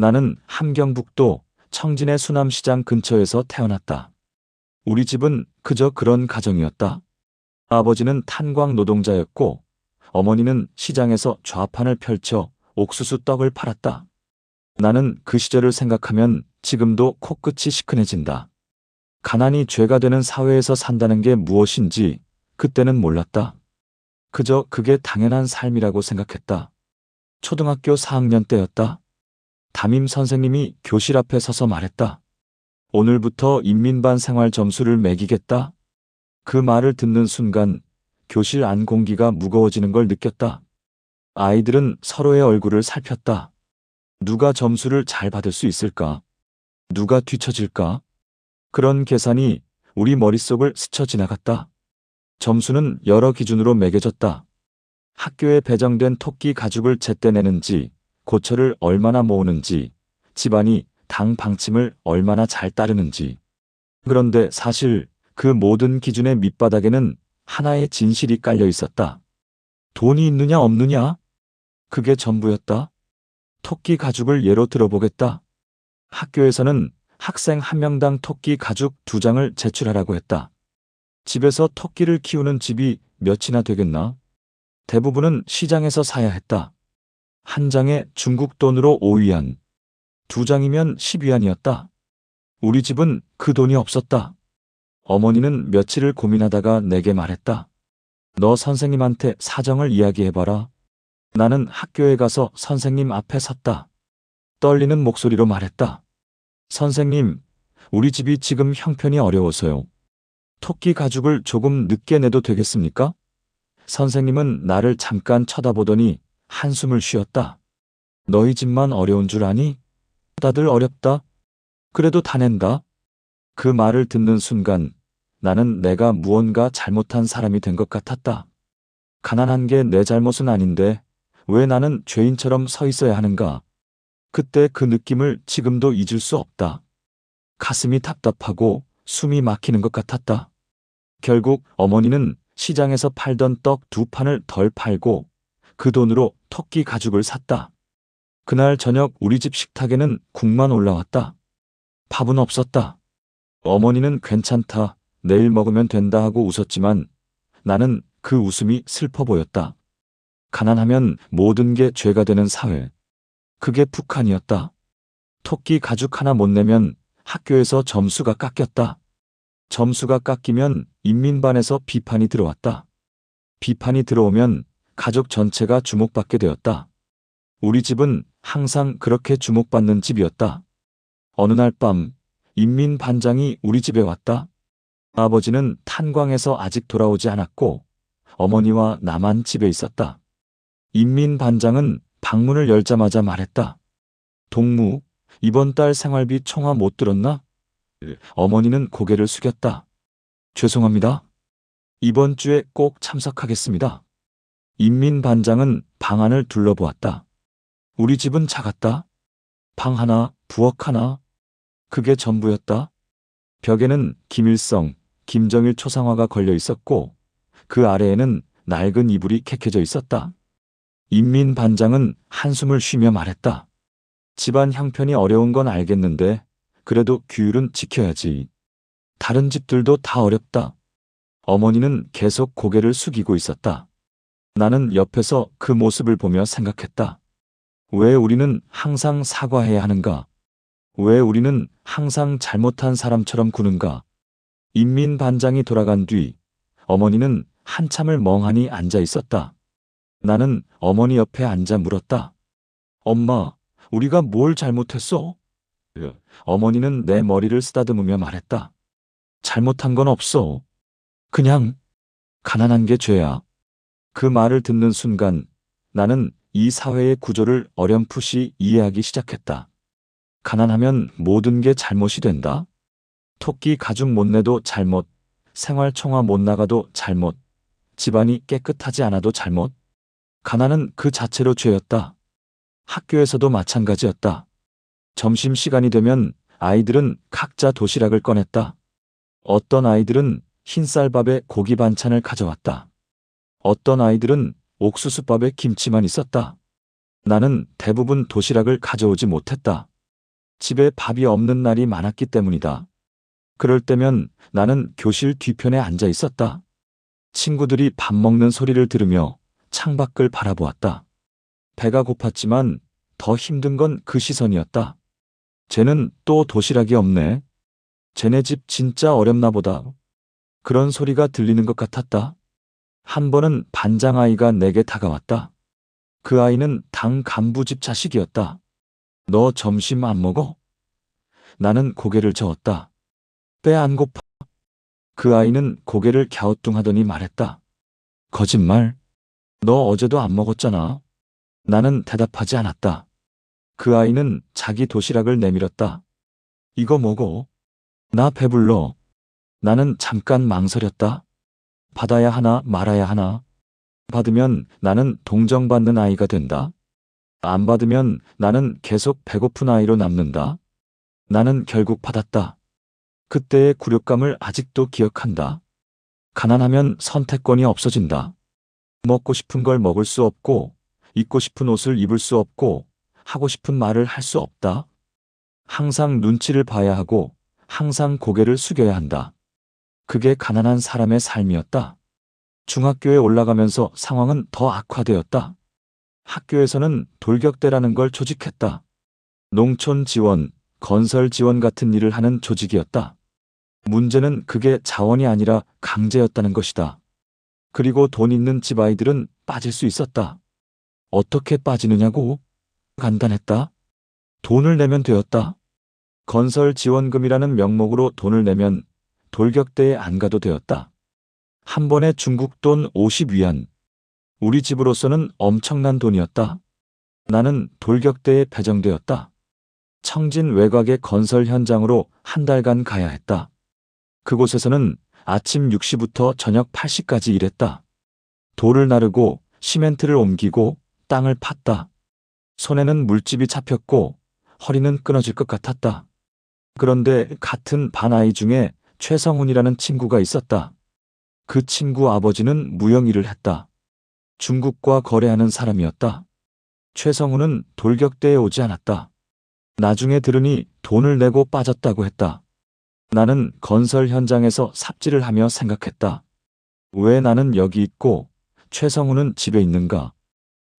나는 함경북도 청진의 수남시장 근처에서 태어났다. 우리 집은 그저 그런 가정이었다. 아버지는 탄광 노동자였고 어머니는 시장에서 좌판을 펼쳐 옥수수 떡을 팔았다. 나는 그 시절을 생각하면 지금도 코끝이 시큰해진다. 가난이 죄가 되는 사회에서 산다는 게 무엇인지 그때는 몰랐다. 그저 그게 당연한 삶이라고 생각했다. 초등학교 4학년 때였다. 담임 선생님이 교실 앞에 서서 말했다. 오늘부터 인민반 생활 점수를 매기겠다. 그 말을 듣는 순간 교실 안 공기가 무거워지는 걸 느꼈다. 아이들은 서로의 얼굴을 살폈다. 누가 점수를 잘 받을 수 있을까? 누가 뒤처질까? 그런 계산이 우리 머릿속을 스쳐 지나갔다. 점수는 여러 기준으로 매겨졌다. 학교에 배정된 토끼 가죽을 제때 내는지, 고철을 얼마나 모으는지, 집안이 당 방침을 얼마나 잘 따르는지. 그런데 사실 그 모든 기준의 밑바닥에는 하나의 진실이 깔려 있었다. 돈이 있느냐 없느냐? 그게 전부였다. 토끼 가죽을 예로 들어보겠다. 학교에서는 학생 한 명당 토끼 가죽 2장을 제출하라고 했다. 집에서 토끼를 키우는 집이 몇이나 되겠나? 대부분은 시장에서 사야 했다. 한 장에 중국 돈으로 5위안, 2장이면 10위안이었다. 우리 집은 그 돈이 없었다. 어머니는 며칠을 고민하다가 내게 말했다. 너 선생님한테 사정을 이야기해봐라. 나는 학교에 가서 선생님 앞에 섰다. 떨리는 목소리로 말했다. 선생님, 우리 집이 지금 형편이 어려워서요. 토끼 가죽을 조금 늦게 내도 되겠습니까? 선생님은 나를 잠깐 쳐다보더니 한숨을 쉬었다. 너희 집만 어려운 줄 아니? 다들 어렵다. 그래도 다 낸다. 그 말을 듣는 순간 나는 내가 무언가 잘못한 사람이 된 것 같았다. 가난한 게 내 잘못은 아닌데 왜 나는 죄인처럼 서 있어야 하는가? 그때 그 느낌을 지금도 잊을 수 없다. 가슴이 답답하고 숨이 막히는 것 같았다. 결국 어머니는 시장에서 팔던 떡 2판을 덜 팔고 그 돈으로 토끼 가죽을 샀다. 그날 저녁 우리 집 식탁에는 국만 올라왔다. 밥은 없었다. 어머니는 괜찮다, 내일 먹으면 된다 하고 웃었지만 나는 그 웃음이 슬퍼 보였다. 가난하면 모든 게 죄가 되는 사회. 그게 북한이었다. 토끼 가죽 하나 못 내면 학교에서 점수가 깎였다. 점수가 깎이면 인민반에서 비판이 들어왔다. 비판이 들어오면 가족 전체가 주목받게 되었다. 우리 집은 항상 그렇게 주목받는 집이었다. 어느 날 밤 인민반장이 우리 집에 왔다. 아버지는 탄광에서 아직 돌아오지 않았고 어머니와 나만 집에 있었다. 인민반장은 방문을 열자마자 말했다. 동무, 이번 달 생활비 총화 못 들었나? 어머니는 고개를 숙였다. 죄송합니다. 이번 주에 꼭 참석하겠습니다. 인민반장은 방 안을 둘러보았다. 우리 집은 작았다. 방 하나, 부엌 하나. 그게 전부였다. 벽에는 김일성, 김정일 초상화가 걸려 있었고 그 아래에는 낡은 이불이 캐켜져 있었다. 인민반장은 한숨을 쉬며 말했다. 집안 형편이 어려운 건 알겠는데 그래도 규율은 지켜야지. 다른 집들도 다 어렵다. 어머니는 계속 고개를 숙이고 있었다. 나는 옆에서 그 모습을 보며 생각했다. 왜 우리는 항상 사과해야 하는가? 왜 우리는 항상 잘못한 사람처럼 구는가? 인민반장이 돌아간 뒤 어머니는 한참을 멍하니 앉아 있었다. 나는 어머니 옆에 앉아 물었다. 엄마, 우리가 뭘 잘못했어? 어머니는 내 머리를 쓰다듬으며 말했다. 잘못한 건 없어. 그냥 가난한 게 죄야. 그 말을 듣는 순간 나는 이 사회의 구조를 어렴풋이 이해하기 시작했다. 가난하면 모든 게 잘못이 된다. 토끼 가죽 못 내도 잘못, 생활총화 못 나가도 잘못, 집안이 깨끗하지 않아도 잘못. 가난은 그 자체로 죄였다. 학교에서도 마찬가지였다. 점심시간이 되면 아이들은 각자 도시락을 꺼냈다. 어떤 아이들은 흰쌀밥에 고기 반찬을 가져왔다. 어떤 아이들은 옥수수밥에 김치만 있었다. 나는 대부분 도시락을 가져오지 못했다. 집에 밥이 없는 날이 많았기 때문이다. 그럴 때면 나는 교실 뒤편에 앉아 있었다. 친구들이 밥 먹는 소리를 들으며 창밖을 바라보았다. 배가 고팠지만 더 힘든 건 그 시선이었다. 쟤는 또 도시락이 없네. 쟤네 집 진짜 어렵나 보다. 그런 소리가 들리는 것 같았다. 한 번은 반장 아이가 내게 다가왔다. 그 아이는 당 간부집 자식이었다. 너 점심 안 먹어? 나는 고개를 저었다. 배 안 고파? 그 아이는 고개를 갸우뚱하더니 말했다. 거짓말. 너 어제도 안 먹었잖아. 나는 대답하지 않았다. 그 아이는 자기 도시락을 내밀었다. 이거 먹어. 나 배불러. 나는 잠깐 망설였다. 받아야 하나 말아야 하나. 받으면 나는 동정받는 아이가 된다. 안 받으면 나는 계속 배고픈 아이로 남는다. 나는 결국 받았다. 그때의 굴욕감을 아직도 기억한다. 가난하면 선택권이 없어진다. 먹고 싶은 걸 먹을 수 없고, 입고 싶은 옷을 입을 수 없고, 하고 싶은 말을 할 수 없다. 항상 눈치를 봐야 하고, 항상 고개를 숙여야 한다. 그게 가난한 사람의 삶이었다. 중학교에 올라가면서 상황은 더 악화되었다. 학교에서는 돌격대라는 걸 조직했다. 농촌 지원, 건설 지원 같은 일을 하는 조직이었다. 문제는 그게 자원이 아니라 강제였다는 것이다. 그리고 돈 있는 집 아이들은 빠질 수 있었다. 어떻게 빠지느냐고? 간단했다. 돈을 내면 되었다. 건설 지원금이라는 명목으로 돈을 내면 돌격대에 안 가도 되었다. 한 번에 중국 돈 50위안. 우리 집으로서는 엄청난 돈이었다. 나는 돌격대에 배정되었다. 청진 외곽의 건설 현장으로 한 달간 가야 했다. 그곳에서는 아침 6시부터 저녁 8시까지 일했다. 돌을 나르고 시멘트를 옮기고 땅을 팠다. 손에는 물집이 잡혔고 허리는 끊어질 것 같았다. 그런데 같은 반 아이 중에 최성훈이라는 친구가 있었다. 그 친구 아버지는 무용일을 했다. 중국과 거래하는 사람이었다. 최성훈은 돌격대에 오지 않았다. 나중에 들으니 돈을 내고 빠졌다고 했다. 나는 건설 현장에서 삽질을 하며 생각했다. 왜 나는 여기 있고 최성훈은 집에 있는가?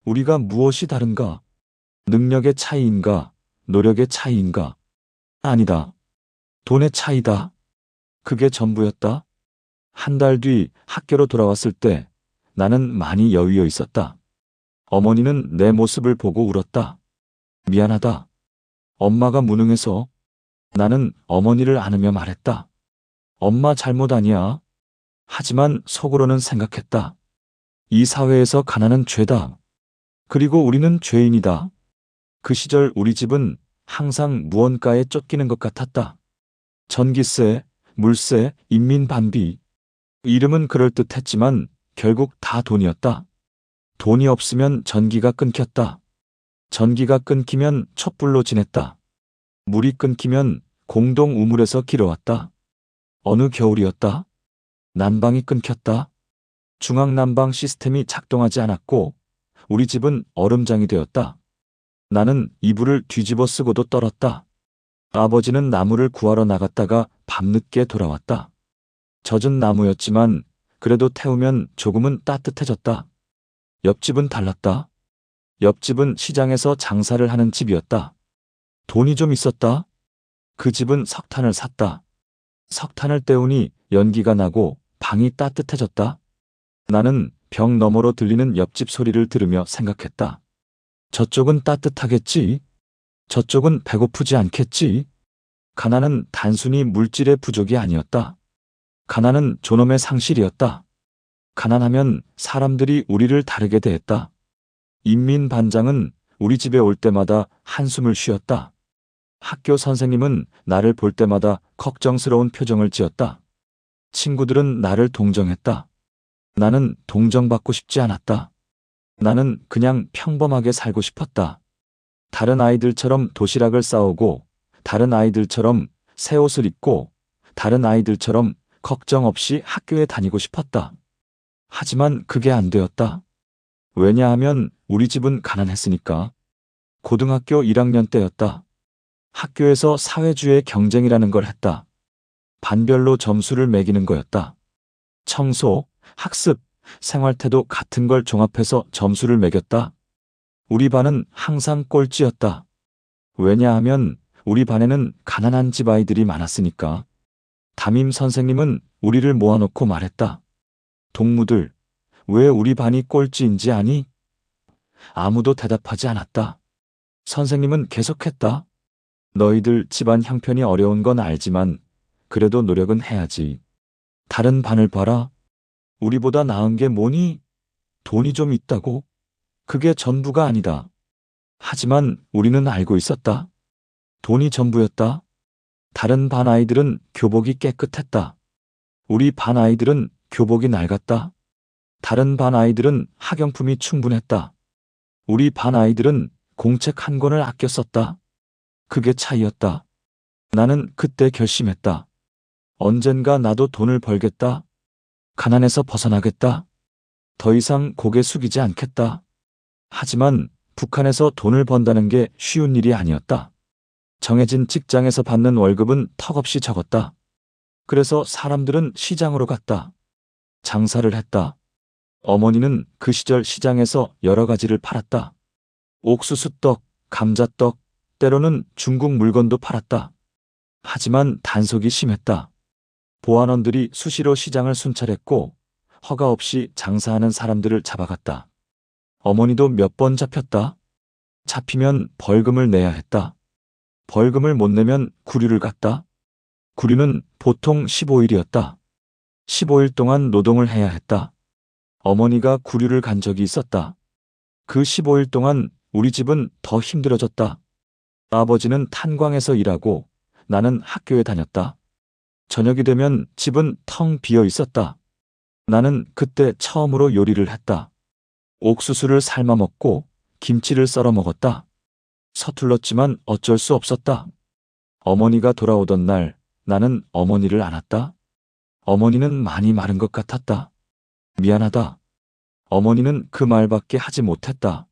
우리가 무엇이 다른가? 능력의 차이인가? 노력의 차이인가? 아니다. 돈의 차이다. 그게 전부였다. 한 달 뒤 학교로 돌아왔을 때 나는 많이 여위어 있었다. 어머니는 내 모습을 보고 울었다. 미안하다. 엄마가 무능해서. 나는 어머니를 안으며 말했다. 엄마 잘못 아니야. 하지만 속으로는 생각했다. 이 사회에서 가난은 죄다. 그리고 우리는 죄인이다. 그 시절 우리 집은 항상 무언가에 쫓기는 것 같았다. 전기세, 물세, 인민반비. 이름은 그럴듯했지만 결국 다 돈이었다. 돈이 없으면 전기가 끊겼다. 전기가 끊기면 촛불로 지냈다. 물이 끊기면 공동 우물에서 길어왔다. 어느 겨울이었다. 난방이 끊겼다. 중앙난방 시스템이 작동하지 않았고 우리 집은 얼음장이 되었다. 나는 이불을 뒤집어 쓰고도 떨었다. 아버지는 나무를 구하러 나갔다가 밤늦게 돌아왔다. 젖은 나무였지만 그래도 태우면 조금은 따뜻해졌다. 옆집은 달랐다. 옆집은 시장에서 장사를 하는 집이었다. 돈이 좀 있었다. 그 집은 석탄을 샀다. 석탄을 때우니 연기가 나고 방이 따뜻해졌다. 나는 벽 너머로 들리는 옆집 소리를 들으며 생각했다. 저쪽은 따뜻하겠지. 저쪽은 배고프지 않겠지. 가난은 단순히 물질의 부족이 아니었다. 가난은 존엄의 상실이었다. 가난하면 사람들이 우리를 다르게 대했다. 인민반장은 우리 집에 올 때마다 한숨을 쉬었다. 학교 선생님은 나를 볼 때마다 걱정스러운 표정을 지었다. 친구들은 나를 동정했다. 나는 동정받고 싶지 않았다. 나는 그냥 평범하게 살고 싶었다. 다른 아이들처럼 도시락을 싸오고, 다른 아이들처럼 새 옷을 입고, 다른 아이들처럼 걱정 없이 학교에 다니고 싶었다. 하지만 그게 안 되었다. 왜냐하면 우리 집은 가난했으니까. 고등학교 1학년 때였다. 학교에서 사회주의 경쟁이라는 걸 했다. 반별로 점수를 매기는 거였다. 청소, 학습, 생활태도 같은 걸 종합해서 점수를 매겼다. 우리 반은 항상 꼴찌였다. 왜냐하면 우리 반에는 가난한 집 아이들이 많았으니까. 담임 선생님은 우리를 모아놓고 말했다. 동무들, 왜 우리 반이 꼴찌인지 아니? 아무도 대답하지 않았다. 선생님은 계속했다. 너희들 집안 형편이 어려운 건 알지만 그래도 노력은 해야지. 다른 반을 봐라. 우리보다 나은 게 뭐니? 돈이 좀 있다고? 그게 전부가 아니다. 하지만 우리는 알고 있었다. 돈이 전부였다. 다른 반 아이들은 교복이 깨끗했다. 우리 반 아이들은 교복이 낡았다. 다른 반 아이들은 학용품이 충분했다. 우리 반 아이들은 공책 한 권을 아껴 썼다. 그게 차이였다. 나는 그때 결심했다. 언젠가 나도 돈을 벌겠다. 가난에서 벗어나겠다. 더 이상 고개 숙이지 않겠다. 하지만 북한에서 돈을 번다는 게 쉬운 일이 아니었다. 정해진 직장에서 받는 월급은 턱없이 적었다. 그래서 사람들은 시장으로 갔다. 장사를 했다. 어머니는 그 시절 시장에서 여러 가지를 팔았다. 옥수수떡, 감자떡, 때로는 중국 물건도 팔았다. 하지만 단속이 심했다. 보안원들이 수시로 시장을 순찰했고 허가 없이 장사하는 사람들을 잡아갔다. 어머니도 몇 번 잡혔다. 잡히면 벌금을 내야 했다. 벌금을 못 내면 구류를 갔다. 구류는 보통 15일이었다. 15일 동안 노동을 해야 했다. 어머니가 구류를 간 적이 있었다. 그 15일 동안 우리 집은 더 힘들어졌다. 아버지는 탄광에서 일하고 나는 학교에 다녔다. 저녁이 되면 집은 텅 비어 있었다. 나는 그때 처음으로 요리를 했다. 옥수수를 삶아 먹고 김치를 썰어 먹었다. 서툴렀지만 어쩔 수 없었다. 어머니가 돌아오던 날 나는 어머니를 안았다. 어머니는 많이 마른 것 같았다. 미안하다. 어머니는 그 말밖에 하지 못했다.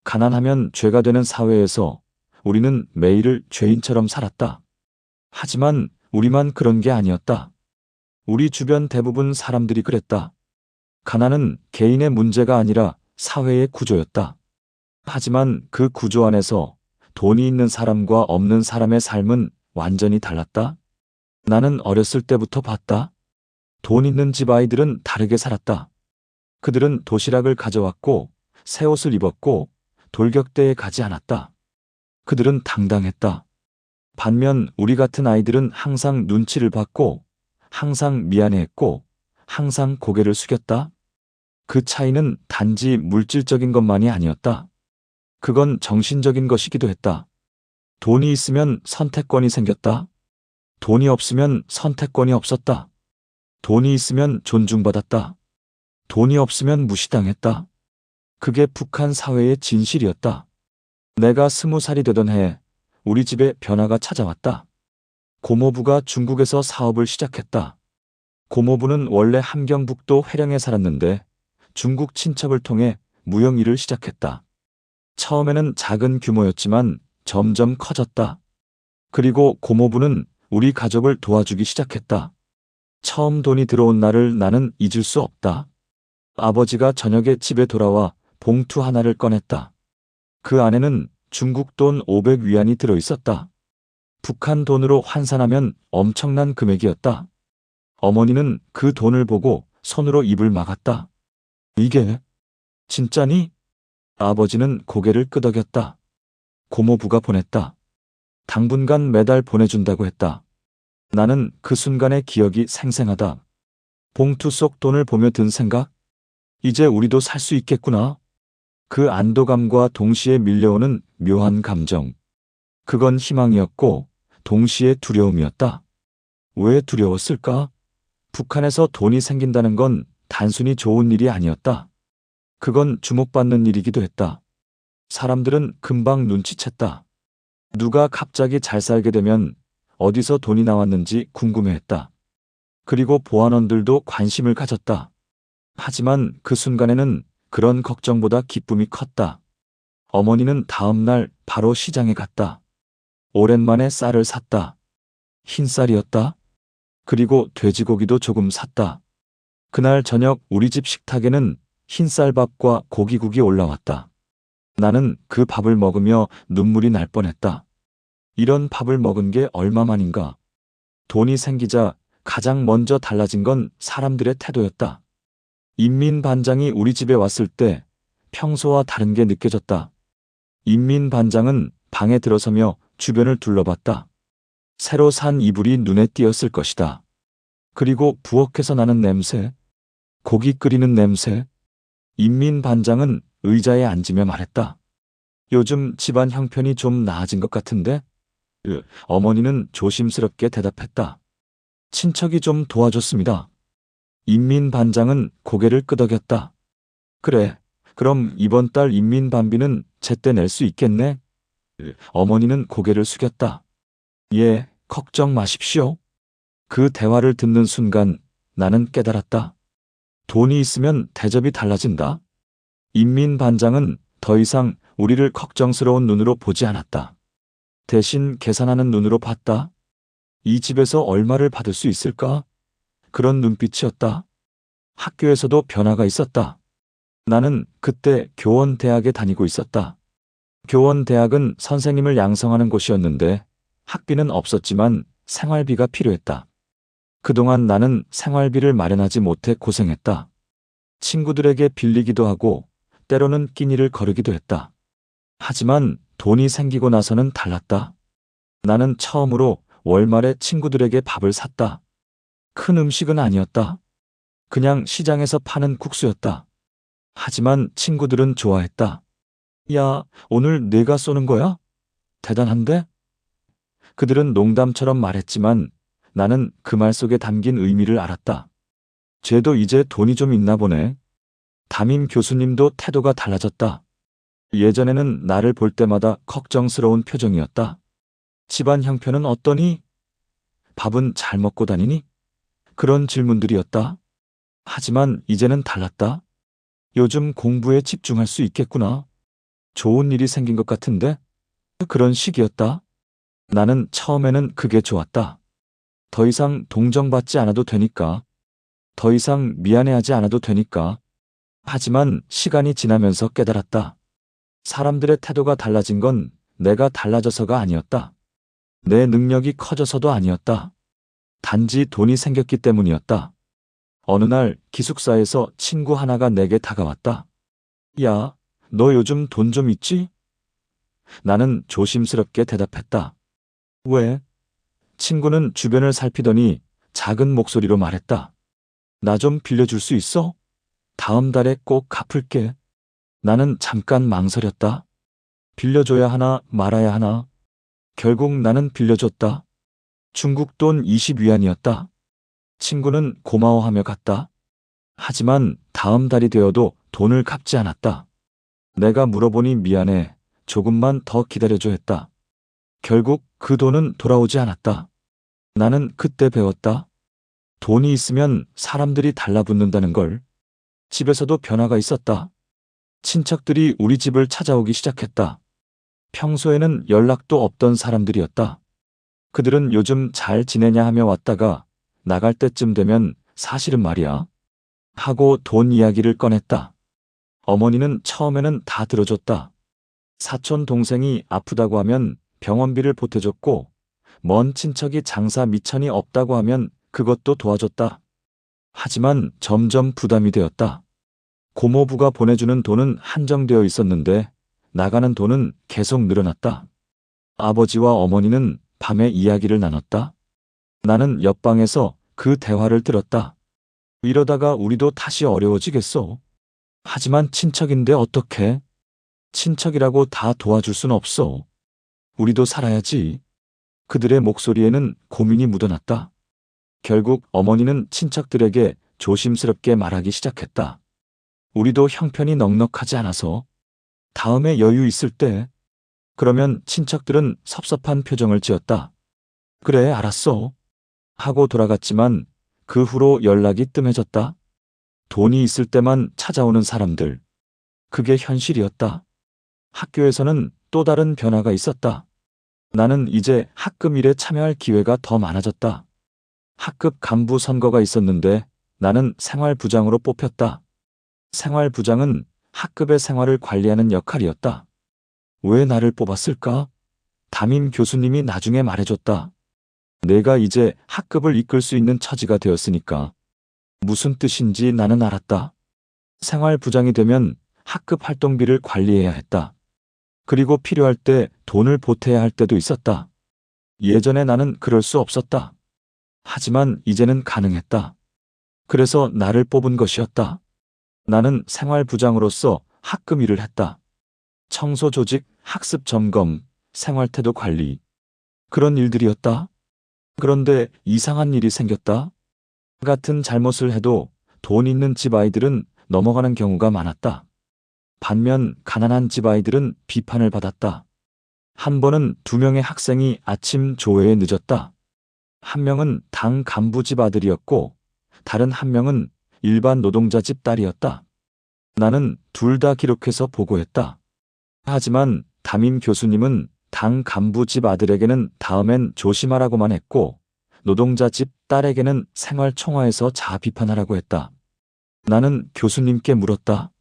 가난하면 죄가 되는 사회에서 우리는 매일을 죄인처럼 살았다. 하지만 우리만 그런 게 아니었다. 우리 주변 대부분 사람들이 그랬다. 가난은 개인의 문제가 아니라 사회의 구조였다. 하지만 그 구조 안에서 돈이 있는 사람과 없는 사람의 삶은 완전히 달랐다. 나는 어렸을 때부터 봤다. 돈 있는 집 아이들은 다르게 살았다. 그들은 도시락을 가져왔고 새 옷을 입었고 돌격대에 가지 않았다. 그들은 당당했다. 반면 우리 같은 아이들은 항상 눈치를 받고 항상 미안해했고 항상 고개를 숙였다. 그 차이는 단지 물질적인 것만이 아니었다. 그건 정신적인 것이기도 했다. 돈이 있으면 선택권이 생겼다. 돈이 없으면 선택권이 없었다. 돈이 있으면 존중받았다. 돈이 없으면 무시당했다. 그게 북한 사회의 진실이었다. 내가 20살이 되던 해 우리 집에 변화가 찾아왔다. 고모부가 중국에서 사업을 시작했다. 고모부는 원래 함경북도 회령에 살았는데 중국 친척을 통해 무역 일을 시작했다. 처음에는 작은 규모였지만 점점 커졌다. 그리고 고모부는 우리 가족을 도와주기 시작했다. 처음 돈이 들어온 날을 나는 잊을 수 없다. 아버지가 저녁에 집에 돌아와 봉투 하나를 꺼냈다. 그 안에는 중국 돈 500위안이 들어있었다. 북한 돈으로 환산하면 엄청난 금액이었다. 어머니는 그 돈을 보고 손으로 입을 막았다. 이게 진짜니? 아버지는 고개를 끄덕였다. 고모부가 보냈다. 당분간 매달 보내준다고 했다. 나는 그 순간의 기억이 생생하다. 봉투 속 돈을 보며 든 생각? 이제 우리도 살 수 있겠구나. 그 안도감과 동시에 밀려오는 묘한 감정. 그건 희망이었고 동시에 두려움이었다. 왜 두려웠을까? 북한에서 돈이 생긴다는 건 단순히 좋은 일이 아니었다. 그건 주목받는 일이기도 했다. 사람들은 금방 눈치챘다. 누가 갑자기 잘 살게 되면 어디서 돈이 나왔는지 궁금해했다. 그리고 보안원들도 관심을 가졌다. 하지만 그 순간에는 그런 걱정보다 기쁨이 컸다. 어머니는 다음 날 바로 시장에 갔다. 오랜만에 쌀을 샀다. 흰 쌀이었다. 그리고 돼지고기도 조금 샀다. 그날 저녁 우리 집 식탁에는 흰쌀밥과 고기국이 올라왔다. 나는 그 밥을 먹으며 눈물이 날 뻔했다. 이런 밥을 먹은 게 얼마만인가. 돈이 생기자 가장 먼저 달라진 건 사람들의 태도였다. 인민반장이 우리 집에 왔을 때 평소와 다른 게 느껴졌다. 인민반장은 방에 들어서며 주변을 둘러봤다. 새로 산 이불이 눈에 띄었을 것이다. 그리고 부엌에서 나는 냄새, 고기 끓이는 냄새. 인민반장은 의자에 앉으며 말했다. 요즘 집안 형편이 좀 나아진 것 같은데? 어머니는 조심스럽게 대답했다. 친척이 좀 도와줬습니다. 인민반장은 고개를 끄덕였다. 그래, 그럼 이번 달 인민반비는 제때 낼 수 있겠네? 어머니는 고개를 숙였다. 예, 걱정 마십시오. 그 대화를 듣는 순간 나는 깨달았다. 돈이 있으면 대접이 달라진다. 인민반장은 더 이상 우리를 걱정스러운 눈으로 보지 않았다. 대신 계산하는 눈으로 봤다. 이 집에서 얼마를 받을 수 있을까? 그런 눈빛이었다. 학교에서도 변화가 있었다. 나는 그때 교원대학에 다니고 있었다. 교원대학은 선생님을 양성하는 곳이었는데 학비는 없었지만 생활비가 필요했다. 그동안 나는 생활비를 마련하지 못해 고생했다. 친구들에게 빌리기도 하고 때로는 끼니를 거르기도 했다. 하지만 돈이 생기고 나서는 달랐다. 나는 처음으로 월말에 친구들에게 밥을 샀다. 큰 음식은 아니었다. 그냥 시장에서 파는 국수였다. 하지만 친구들은 좋아했다. 야, 오늘 내가 쏘는 거야? 대단한데? 그들은 농담처럼 말했지만 나는 그 말 속에 담긴 의미를 알았다. 쟤도 이제 돈이 좀 있나 보네. 담임 교수님도 태도가 달라졌다. 예전에는 나를 볼 때마다 걱정스러운 표정이었다. 집안 형편은 어떠니? 밥은 잘 먹고 다니니? 그런 질문들이었다. 하지만 이제는 달랐다. 요즘 공부에 집중할 수 있겠구나. 좋은 일이 생긴 것 같은데? 그런 식이었다. 나는 처음에는 그게 좋았다. 더 이상 동정받지 않아도 되니까. 더 이상 미안해하지 않아도 되니까. 하지만 시간이 지나면서 깨달았다. 사람들의 태도가 달라진 건 내가 달라져서가 아니었다. 내 능력이 커져서도 아니었다. 단지 돈이 생겼기 때문이었다. 어느 날 기숙사에서 친구 하나가 내게 다가왔다. 야, 너 요즘 돈 좀 있지? 나는 조심스럽게 대답했다. 왜? 친구는 주변을 살피더니 작은 목소리로 말했다. 나 좀 빌려줄 수 있어? 다음 달에 꼭 갚을게. 나는 잠깐 망설였다. 빌려줘야 하나 말아야 하나. 결국 나는 빌려줬다. 중국 돈 20위안이었다. 친구는 고마워하며 갔다. 하지만 다음 달이 되어도 돈을 갚지 않았다. 내가 물어보니 미안해. 조금만 더 기다려줘 했다. 결국 그 돈은 돌아오지 않았다. 나는 그때 배웠다. 돈이 있으면 사람들이 달라붙는다는 걸. 집에서도 변화가 있었다. 친척들이 우리 집을 찾아오기 시작했다. 평소에는 연락도 없던 사람들이었다. 그들은 요즘 잘 지내냐 하며 왔다가 나갈 때쯤 되면 사실은 말이야 하고 돈 이야기를 꺼냈다. 어머니는 처음에는 다 들어줬다. 사촌 동생이 아프다고 하면 병원비를 보태줬고 먼 친척이 장사 미천이 없다고 하면 그것도 도와줬다. 하지만 점점 부담이 되었다. 고모부가 보내주는 돈은 한정되어 있었는데 나가는 돈은 계속 늘어났다. 아버지와 어머니는 밤에 이야기를 나눴다. 나는 옆방에서 그 대화를 들었다. 이러다가 우리도 다시 어려워지겠어. 하지만 친척인데 어떡해? 친척이라고 다 도와줄 순 없어. 우리도 살아야지. 그들의 목소리에는 고민이 묻어났다. 결국 어머니는 친척들에게 조심스럽게 말하기 시작했다. 우리도 형편이 넉넉하지 않아서 다음에 여유 있을 때. 그러면 친척들은 섭섭한 표정을 지었다. 그래, 알았어. 하고 돌아갔지만 그 후로 연락이 뜸해졌다. 돈이 있을 때만 찾아오는 사람들. 그게 현실이었다. 학교에서는 또 다른 변화가 있었다. 나는 이제 학급 일에 참여할 기회가 더 많아졌다. 학급 간부 선거가 있었는데 나는 생활부장으로 뽑혔다. 생활부장은 학급의 생활을 관리하는 역할이었다. 왜 나를 뽑았을까? 담임 교수님이 나중에 말해줬다. 내가 이제 학급을 이끌 수 있는 처지가 되었으니까. 무슨 뜻인지 나는 알았다. 생활부장이 되면 학급 활동비를 관리해야 했다. 그리고 필요할 때 돈을 보태야 할 때도 있었다. 예전에 나는 그럴 수 없었다. 하지만 이제는 가능했다. 그래서 나를 뽑은 것이었다. 나는 생활부장으로서 학급 일을 했다. 청소 조직, 학습 점검, 생활태도 관리. 그런 일들이었다. 그런데 이상한 일이 생겼다. 같은 잘못을 해도 돈 있는 집 아이들은 넘어가는 경우가 많았다. 반면 가난한 집 아이들은 비판을 받았다. 한 번은 2명의 학생이 아침 조회에 늦었다. 한 명은 당 간부 집 아들이었고 다른 한 명은 일반 노동자 집 딸이었다. 나는 둘 다 기록해서 보고했다. 하지만 담임 교수님은 당 간부 집 아들에게는 다음엔 조심하라고만 했고 노동자 집 딸에게는 생활총화에서 자아 비판하라고 했다. 나는 교수님께 물었다.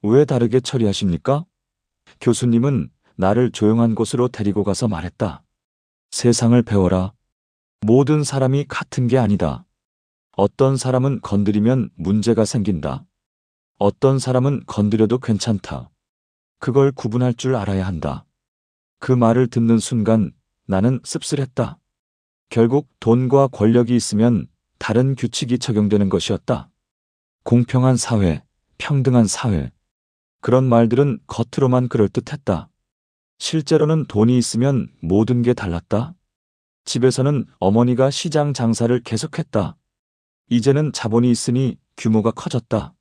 왜 다르게 처리하십니까? 교수님은 나를 조용한 곳으로 데리고 가서 말했다. 세상을 배워라. 모든 사람이 같은 게 아니다. 어떤 사람은 건드리면 문제가 생긴다. 어떤 사람은 건드려도 괜찮다. 그걸 구분할 줄 알아야 한다. 그 말을 듣는 순간 나는 씁쓸했다. 결국 돈과 권력이 있으면 다른 규칙이 적용되는 것이었다. 공평한 사회, 평등한 사회. 그런 말들은 겉으로만 그럴듯했다. 실제로는 돈이 있으면 모든 게 달랐다. 집에서는 어머니가 시장 장사를 계속했다. 이제는 자본이 있으니 규모가 커졌다.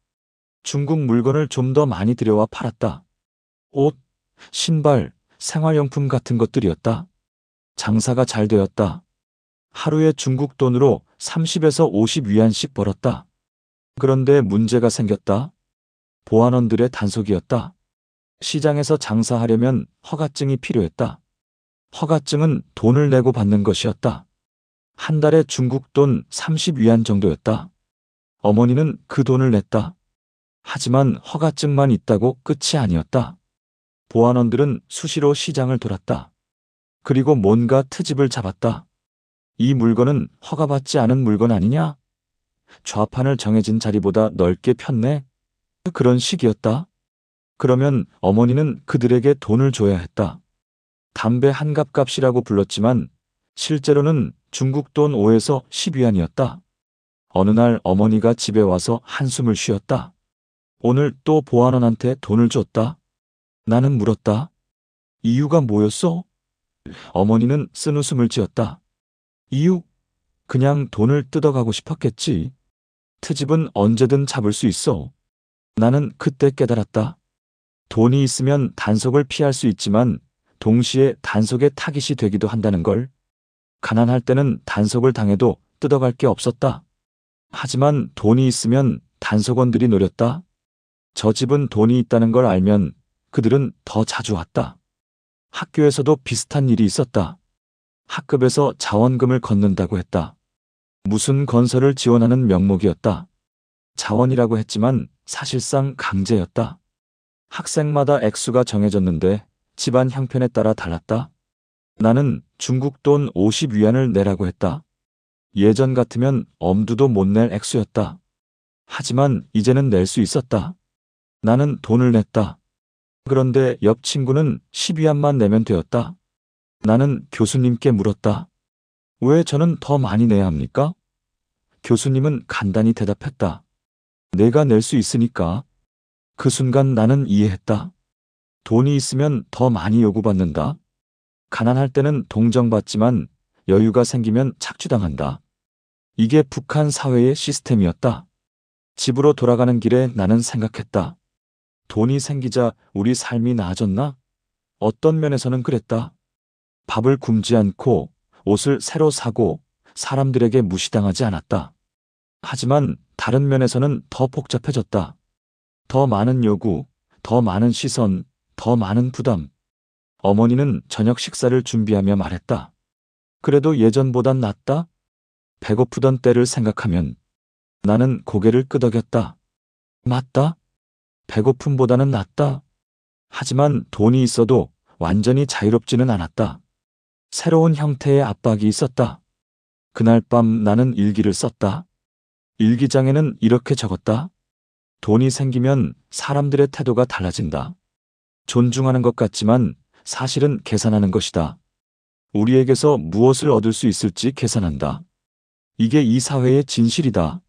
중국 물건을 좀 더 많이 들여와 팔았다. 옷, 신발, 생활용품 같은 것들이었다. 장사가 잘 되었다. 하루에 중국 돈으로 30에서 50위안씩 벌었다. 그런데 문제가 생겼다. 보안원들의 단속이었다. 시장에서 장사하려면 허가증이 필요했다. 허가증은 돈을 내고 받는 것이었다. 한 달에 중국 돈 30위안 정도였다. 어머니는 그 돈을 냈다. 하지만 허가증만 있다고 끝이 아니었다. 보안원들은 수시로 시장을 돌았다. 그리고 뭔가 트집을 잡았다. 이 물건은 허가받지 않은 물건 아니냐? 좌판을 정해진 자리보다 넓게 폈네? 그런 식이었다. 그러면 어머니는 그들에게 돈을 줘야 했다. 담배 한 갑 값이라고 불렀지만 실제로는 중국 돈 5에서 10위안이었다. 어느 날 어머니가 집에 와서 한숨을 쉬었다. 오늘 또 보안원한테 돈을 줬다. 나는 물었다. 이유가 뭐였어? 어머니는 쓴웃음을 지었다. 이유? 그냥 돈을 뜯어가고 싶었겠지. 트집은 언제든 잡을 수 있어. 나는 그때 깨달았다. 돈이 있으면 단속을 피할 수 있지만 동시에 단속의 타깃이 되기도 한다는 걸. 가난할 때는 단속을 당해도 뜯어갈 게 없었다. 하지만 돈이 있으면 단속원들이 노렸다. 저 집은 돈이 있다는 걸 알면 그들은 더 자주 왔다. 학교에서도 비슷한 일이 있었다. 학급에서 자원금을 걷는다고 했다. 무슨 건설을 지원하는 명목이었다. 자원이라고 했지만 사실상 강제였다. 학생마다 액수가 정해졌는데 집안 형편에 따라 달랐다. 나는 중국 돈 50위안을 내라고 했다. 예전 같으면 엄두도 못 낼 액수였다. 하지만 이제는 낼 수 있었다. 나는 돈을 냈다. 그런데 옆 친구는 10위안만 내면 되었다. 나는 교수님께 물었다. 왜 저는 더 많이 내야 합니까? 교수님은 간단히 대답했다. 내가 낼 수 있으니까. 그 순간 나는 이해했다. 돈이 있으면 더 많이 요구받는다. 가난할 때는 동정받지만 여유가 생기면 착취당한다. 이게 북한 사회의 시스템이었다. 집으로 돌아가는 길에 나는 생각했다. 돈이 생기자 우리 삶이 나아졌나? 어떤 면에서는 그랬다. 밥을 굶지 않고 옷을 새로 사고 사람들에게 무시당하지 않았다. 하지만 다른 면에서는 더 복잡해졌다. 더 많은 요구, 더 많은 시선, 더 많은 부담. 어머니는 저녁 식사를 준비하며 말했다. 그래도 예전보단 낫다? 배고프던 때를 생각하면 나는 고개를 끄덕였다. 맞다. 배고픔보다는 낫다. 하지만 돈이 있어도 완전히 자유롭지는 않았다. 새로운 형태의 압박이 있었다. 그날 밤 나는 일기를 썼다. 일기장에는 이렇게 적었다. 돈이 생기면 사람들의 태도가 달라진다. 존중하는 것 같지만 사실은 계산하는 것이다. 우리에게서 무엇을 얻을 수 있을지 계산한다. 이게 이 사회의 진실이다.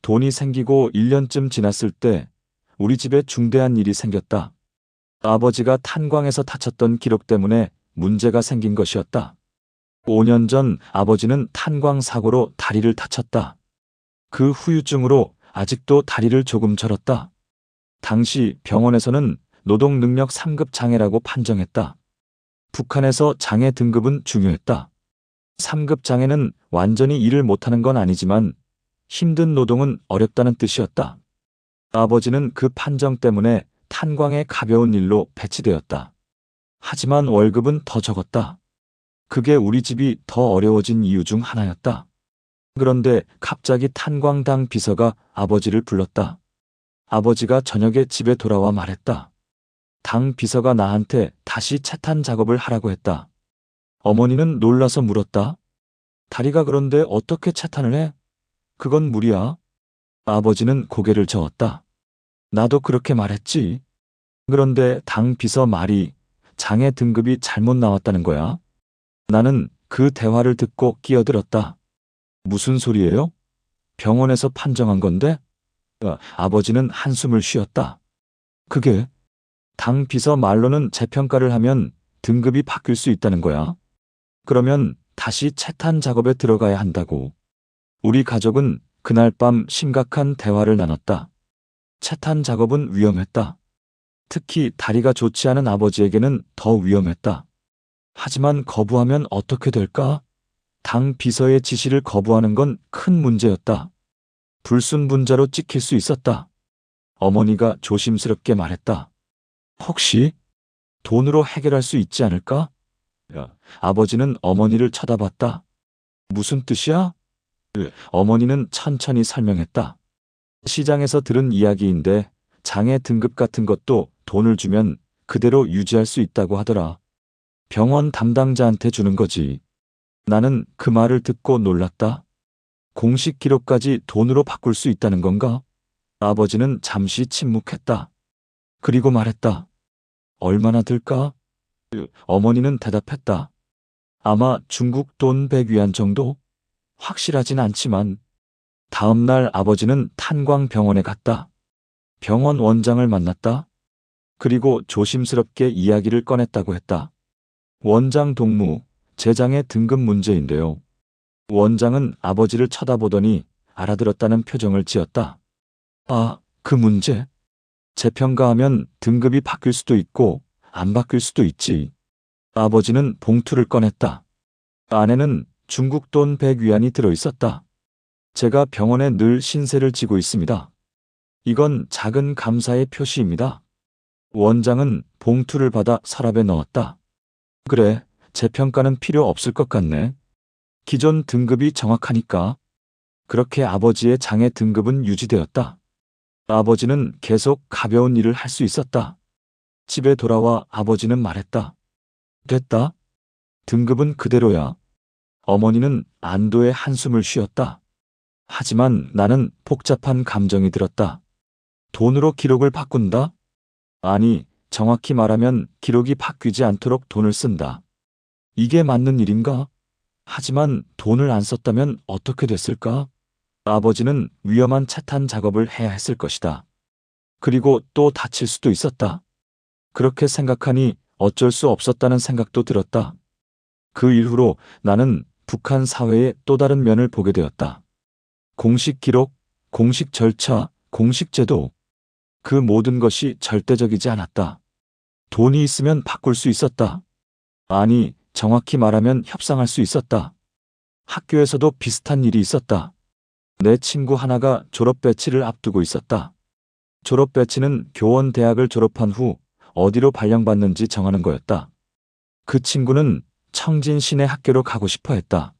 돈이 생기고 1년쯤 지났을 때 우리 집에 중대한 일이 생겼다. 아버지가 탄광에서 다쳤던 기록 때문에 문제가 생긴 것이었다. 5년 전 아버지는 탄광 사고로 다리를 다쳤다. 그 후유증으로 아직도 다리를 조금 절었다. 당시 병원에서는 노동능력 3급 장애라고 판정했다. 북한에서 장애 등급은 중요했다. 3급 장애는 완전히 일을 못하는 건 아니지만 힘든 노동은 어렵다는 뜻이었다. 아버지는 그 판정 때문에 탄광의 가벼운 일로 배치되었다. 하지만 월급은 더 적었다. 그게 우리 집이 더 어려워진 이유 중 하나였다. 그런데 갑자기 탄광당 비서가 아버지를 불렀다. 아버지가 저녁에 집에 돌아와 말했다. 당 비서가 나한테 다시 채탄 작업을 하라고 했다. 어머니는 놀라서 물었다. 다리가 그런데 어떻게 채탄을 해? 그건 무리야. 아버지는 고개를 저었다. 나도 그렇게 말했지. 그런데 당 비서 말이 장애 등급이 잘못 나왔다는 거야. 나는 그 대화를 듣고 끼어들었다. 무슨 소리예요? 병원에서 판정한 건데? 아버지는 한숨을 쉬었다. 그게 당 비서 말로는 재평가를 하면 등급이 바뀔 수 있다는 거야. 그러면 다시 채탄 작업에 들어가야 한다고. 우리 가족은 그날 밤 심각한 대화를 나눴다. 채탄 작업은 위험했다. 특히 다리가 좋지 않은 아버지에게는 더 위험했다. 하지만 거부하면 어떻게 될까? 당 비서의 지시를 거부하는 건 큰 문제였다. 불순분자로 찍힐 수 있었다. 어머니가 조심스럽게 말했다. 혹시 돈으로 해결할 수 있지 않을까? 아버지는 어머니를 쳐다봤다. 무슨 뜻이야? 어머니는 천천히 설명했다. 시장에서 들은 이야기인데 장애 등급 같은 것도 돈을 주면 그대로 유지할 수 있다고 하더라. 병원 담당자한테 주는 거지. 나는 그 말을 듣고 놀랐다. 공식 기록까지 돈으로 바꿀 수 있다는 건가? 아버지는 잠시 침묵했다. 그리고 말했다. 얼마나 들까? 어머니는 대답했다. 아마 중국 돈 100위안 정도? 확실하진 않지만. 다음 날 아버지는 탄광병원에 갔다. 병원 원장을 만났다. 그리고 조심스럽게 이야기를 꺼냈다고 했다. 원장 동무, 제 장애 등급 문제인데요. 원장은 아버지를 쳐다보더니 알아들었다는 표정을 지었다. 아, 그 문제? 재평가하면 등급이 바뀔 수도 있고 안 바뀔 수도 있지. 아버지는 봉투를 꺼냈다. 안에는 중국 돈 100위안이 들어있었다. 제가 병원에 늘 신세를 지고 있습니다. 이건 작은 감사의 표시입니다. 원장은 봉투를 받아 서랍에 넣었다. 그래, 재평가는 필요 없을 것 같네. 기존 등급이 정확하니까. 그렇게 아버지의 장애 등급은 유지되었다. 아버지는 계속 가벼운 일을 할 수 있었다. 집에 돌아와 아버지는 말했다. 됐다. 등급은 그대로야. 어머니는 안도의 한숨을 쉬었다. 하지만 나는 복잡한 감정이 들었다. 돈으로 기록을 바꾼다? 아니, 정확히 말하면 기록이 바뀌지 않도록 돈을 쓴다. 이게 맞는 일인가? 하지만 돈을 안 썼다면 어떻게 됐을까? 아버지는 위험한 채탄 작업을 해야 했을 것이다. 그리고 또 다칠 수도 있었다. 그렇게 생각하니 어쩔 수 없었다는 생각도 들었다. 그 이후로 나는 북한 사회의 또 다른 면을 보게 되었다. 공식 기록, 공식 절차, 공식 제도. 그 모든 것이 절대적이지 않았다. 돈이 있으면 바꿀 수 있었다. 아니, 정확히 말하면 협상할 수 있었다. 학교에서도 비슷한 일이 있었다. 내 친구 하나가 졸업 배치를 앞두고 있었다. 졸업 배치는 교원 대학을 졸업한 후 어디로 발령받는지 정하는 거였다. 그 친구는 청진 시내 학교로 가고 싶어 했다.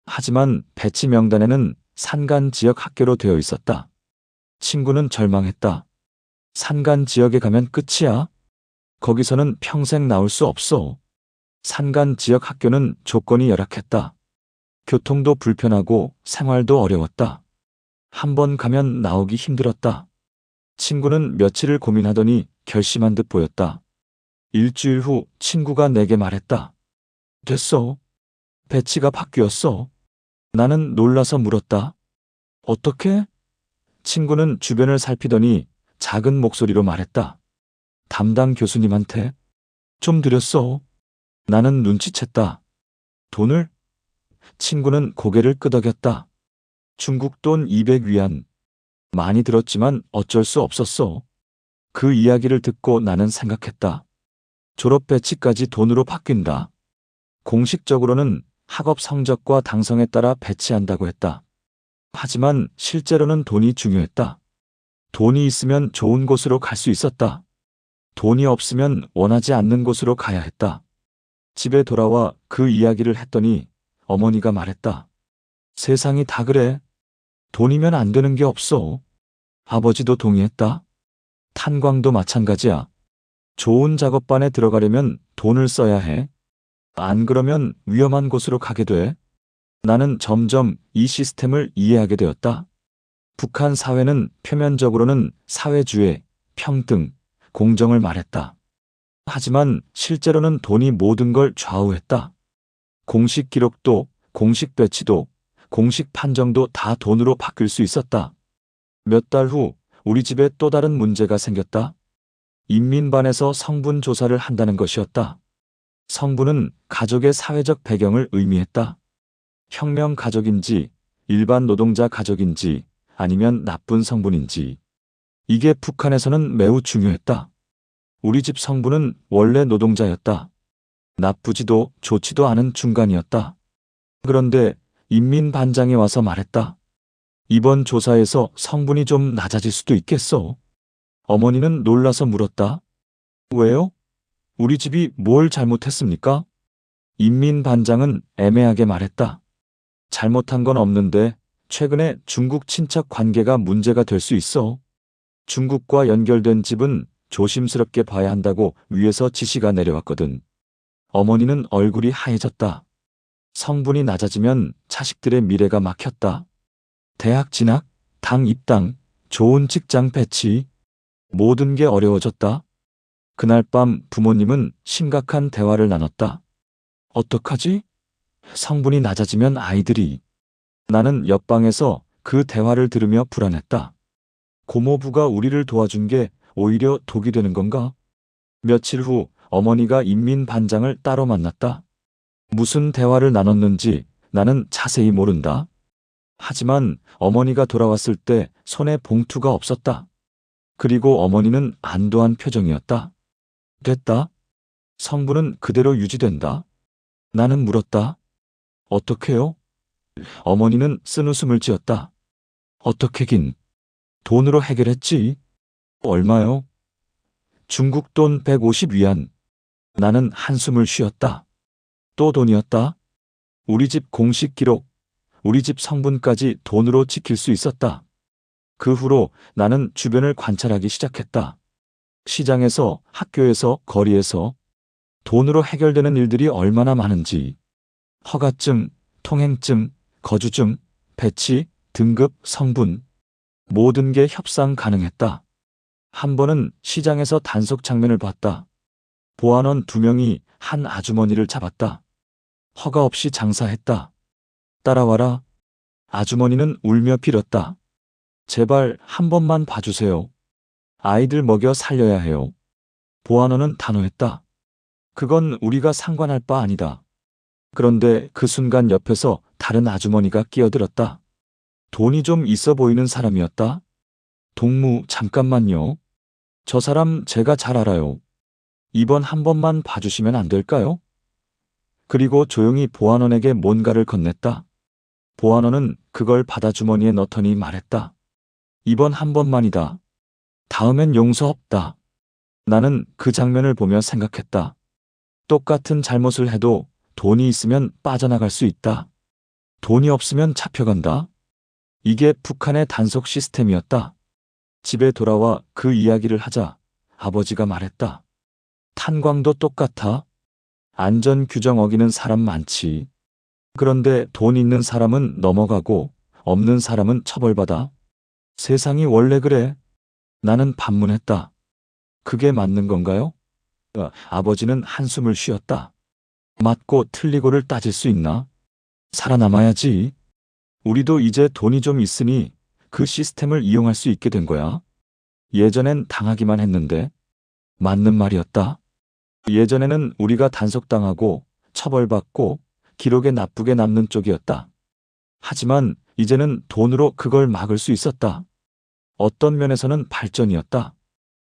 하지만 배치 명단에는 산간 지역 학교로 되어 있었다. 친구는 절망했다. 산간 지역에 가면 끝이야. 거기서는 평생 나올 수 없어. 산간 지역 학교는 조건이 열악했다. 교통도 불편하고 생활도 어려웠다. 한 번 가면 나오기 힘들었다. 친구는 며칠을 고민하더니 결심한 듯 보였다. 일주일 후 친구가 내게 말했다. 됐어. 배치가 바뀌었어. 나는 놀라서 물었다. 어떻게? 친구는 주변을 살피더니 작은 목소리로 말했다. 담당 교수님한테 좀 드렸어. 나는 눈치챘다. 돈을? 친구는 고개를 끄덕였다. 중국 돈 200위안. 많이 들었지만 어쩔 수 없었어. 그 이야기를 듣고 나는 생각했다. 졸업 배치까지 돈으로 바뀐다. 공식적으로는 학업 성적과 당성에 따라 배치한다고 했다. 하지만 실제로는 돈이 중요했다. 돈이 있으면 좋은 곳으로 갈 수 있었다. 돈이 없으면 원하지 않는 곳으로 가야 했다. 집에 돌아와 그 이야기를 했더니 어머니가 말했다. 세상이 다 그래. 돈이면 안 되는 게 없어. 아버지도 동의했다. 탄광도 마찬가지야. 좋은 작업반에 들어가려면 돈을 써야 해. 안 그러면 위험한 곳으로 가게 돼. 나는 점점 이 시스템을 이해하게 되었다. 북한 사회는 표면적으로는 사회주의, 평등, 공정을 말했다. 하지만 실제로는 돈이 모든 걸 좌우했다. 공식 기록도, 공식 배치도, 공식 판정도 다 돈으로 바뀔 수 있었다. 몇 달 후 우리 집에 또 다른 문제가 생겼다. 인민반에서 성분 조사를 한다는 것이었다. 성분은 가족의 사회적 배경을 의미했다. 혁명 가족인지, 일반 노동자 가족인지, 아니면 나쁜 성분인지. 이게 북한에서는 매우 중요했다. 우리 집 성분은 원래 노동자였다. 나쁘지도 좋지도 않은 중간이었다. 그런데 인민반장이 와서 말했다. 이번 조사에서 성분이 좀 낮아질 수도 있겠어. 어머니는 놀라서 물었다. 왜요? 우리 집이 뭘 잘못했습니까? 인민반장은 애매하게 말했다. 잘못한 건 없는데 최근에 중국 친척 관계가 문제가 될 수 있어. 중국과 연결된 집은 조심스럽게 봐야 한다고 위에서 지시가 내려왔거든. 어머니는 얼굴이 하얘졌다. 성분이 낮아지면 자식들의 미래가 막혔다. 대학 진학, 당 입당, 좋은 직장 배치, 모든 게 어려워졌다. 그날 밤 부모님은 심각한 대화를 나눴다. 어떡하지? 성분이 낮아지면 아이들이. 나는 옆방에서 그 대화를 들으며 불안했다. 고모부가 우리를 도와준 게 오히려 독이 되는 건가? 며칠 후 어머니가 인민반장을 따로 만났다. 무슨 대화를 나눴는지 나는 자세히 모른다. 하지만 어머니가 돌아왔을 때 손에 봉투가 없었다. 그리고 어머니는 안도한 표정이었다. 됐다. 성분은 그대로 유지된다. 나는 물었다. 어떻게요? 어머니는 쓴웃음을 지었다. 어떻게긴. 돈으로 해결했지. 얼마요? 중국 돈 150위안. 나는 한숨을 쉬었다. 또 돈이었다. 우리 집 공식 기록, 우리 집 성분까지 돈으로 지킬 수 있었다. 그 후로 나는 주변을 관찰하기 시작했다. 시장에서, 학교에서, 거리에서 돈으로 해결되는 일들이 얼마나 많은지. 허가증, 통행증, 거주증, 배치, 등급, 성분. 모든 게 협상 가능했다. 한 번은 시장에서 단속 장면을 봤다. 보안원 2명이 한 아주머니를 잡았다. 허가 없이 장사했다. 따라와라. 아주머니는 울며 빌었다. 제발 한 번만 봐주세요. 아이들 먹여 살려야 해요. 보안원은 단호했다. 그건 우리가 상관할 바 아니다. 그런데 그 순간 옆에서 다른 아주머니가 끼어들었다. 돈이 좀 있어 보이는 사람이었다. 동무, 잠깐만요. 저 사람 제가 잘 알아요. 이번 한 번만 봐주시면 안 될까요? 그리고 조용히 보안원에게 뭔가를 건넸다. 보안원은 그걸 받아 주머니에 넣더니 말했다. 이번 한 번만이다. 다음엔 용서 없다. 나는 그 장면을 보며 생각했다. 똑같은 잘못을 해도 돈이 있으면 빠져나갈 수 있다. 돈이 없으면 잡혀간다. 이게 북한의 단속 시스템이었다. 집에 돌아와 그 이야기를 하자 아버지가 말했다. 탄광도 똑같아. 안전 규정 어기는 사람 많지. 그런데 돈 있는 사람은 넘어가고 없는 사람은 처벌받아. 세상이 원래 그래. 나는 반문했다. 그게 맞는 건가요? 아버지는 한숨을 쉬었다. 맞고 틀리고를 따질 수 있나? 살아남아야지. 우리도 이제 돈이 좀 있으니 그 시스템을 이용할 수 있게 된 거야. 예전엔 당하기만 했는데. 맞는 말이었다. 예전에는 우리가 단속당하고 처벌받고 기록에 나쁘게 남는 쪽이었다. 하지만 이제는 돈으로 그걸 막을 수 있었다. 어떤 면에서는 발전이었다.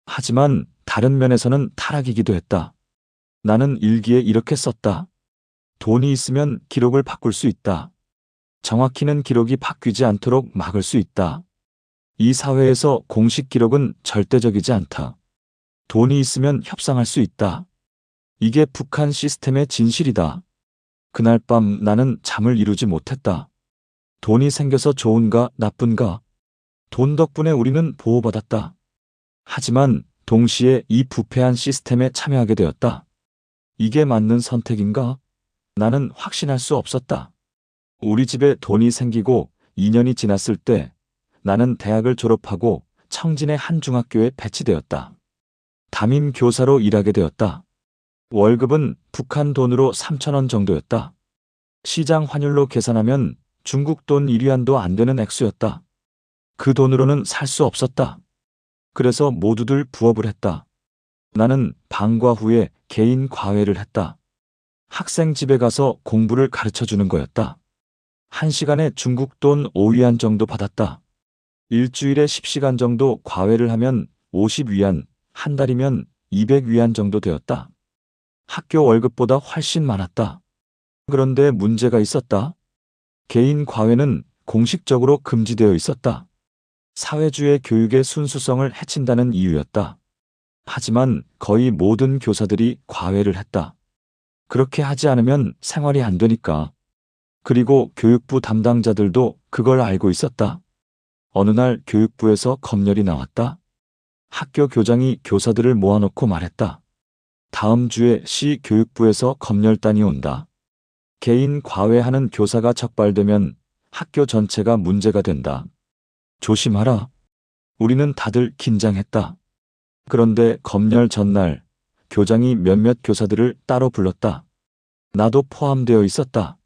하지만 다른 면에서는 타락이기도 했다. 나는 일기에 이렇게 썼다. 돈이 있으면 기록을 바꿀 수 있다. 정확히는 기록이 바뀌지 않도록 막을 수 있다. 이 사회에서 공식 기록은 절대적이지 않다. 돈이 있으면 협상할 수 있다. 이게 북한 시스템의 진실이다. 그날 밤 나는 잠을 이루지 못했다. 돈이 생겨서 좋은가 나쁜가? 돈 덕분에 우리는 보호받았다. 하지만 동시에 이 부패한 시스템에 참여하게 되었다. 이게 맞는 선택인가? 나는 확신할 수 없었다. 우리 집에 돈이 생기고 2년이 지났을 때 나는 대학을 졸업하고 청진의 한 중학교에 배치되었다. 담임 교사로 일하게 되었다. 월급은 북한 돈으로 3,000원 정도였다. 시장 환율로 계산하면 중국 돈 1위안도 안 되는 액수였다. 그 돈으로는 살 수 없었다. 그래서 모두들 부업을 했다. 나는 방과 후에 개인 과외를 했다. 학생 집에 가서 공부를 가르쳐 주는 거였다. 1시간에 중국 돈 5위안 정도 받았다. 일주일에 10시간 정도 과외를 하면 50위안, 한 달이면 200위안 정도 되었다. 학교 월급보다 훨씬 많았다. 그런데 문제가 있었다. 개인 과외는 공식적으로 금지되어 있었다. 사회주의 교육의 순수성을 해친다는 이유였다. 하지만 거의 모든 교사들이 과외를 했다. 그렇게 하지 않으면 생활이 안 되니까. 그리고 교육부 담당자들도 그걸 알고 있었다. 어느 날 교육부에서 검열이 나왔다. 학교 교장이 교사들을 모아놓고 말했다. 다음 주에 시 교육부에서 검열단이 온다. 개인 과외하는 교사가 적발되면 학교 전체가 문제가 된다. 조심하라. 우리는 다들 긴장했다. 그런데 검열 전날 교장이 몇몇 교사들을 따로 불렀다. 나도 포함되어 있었다.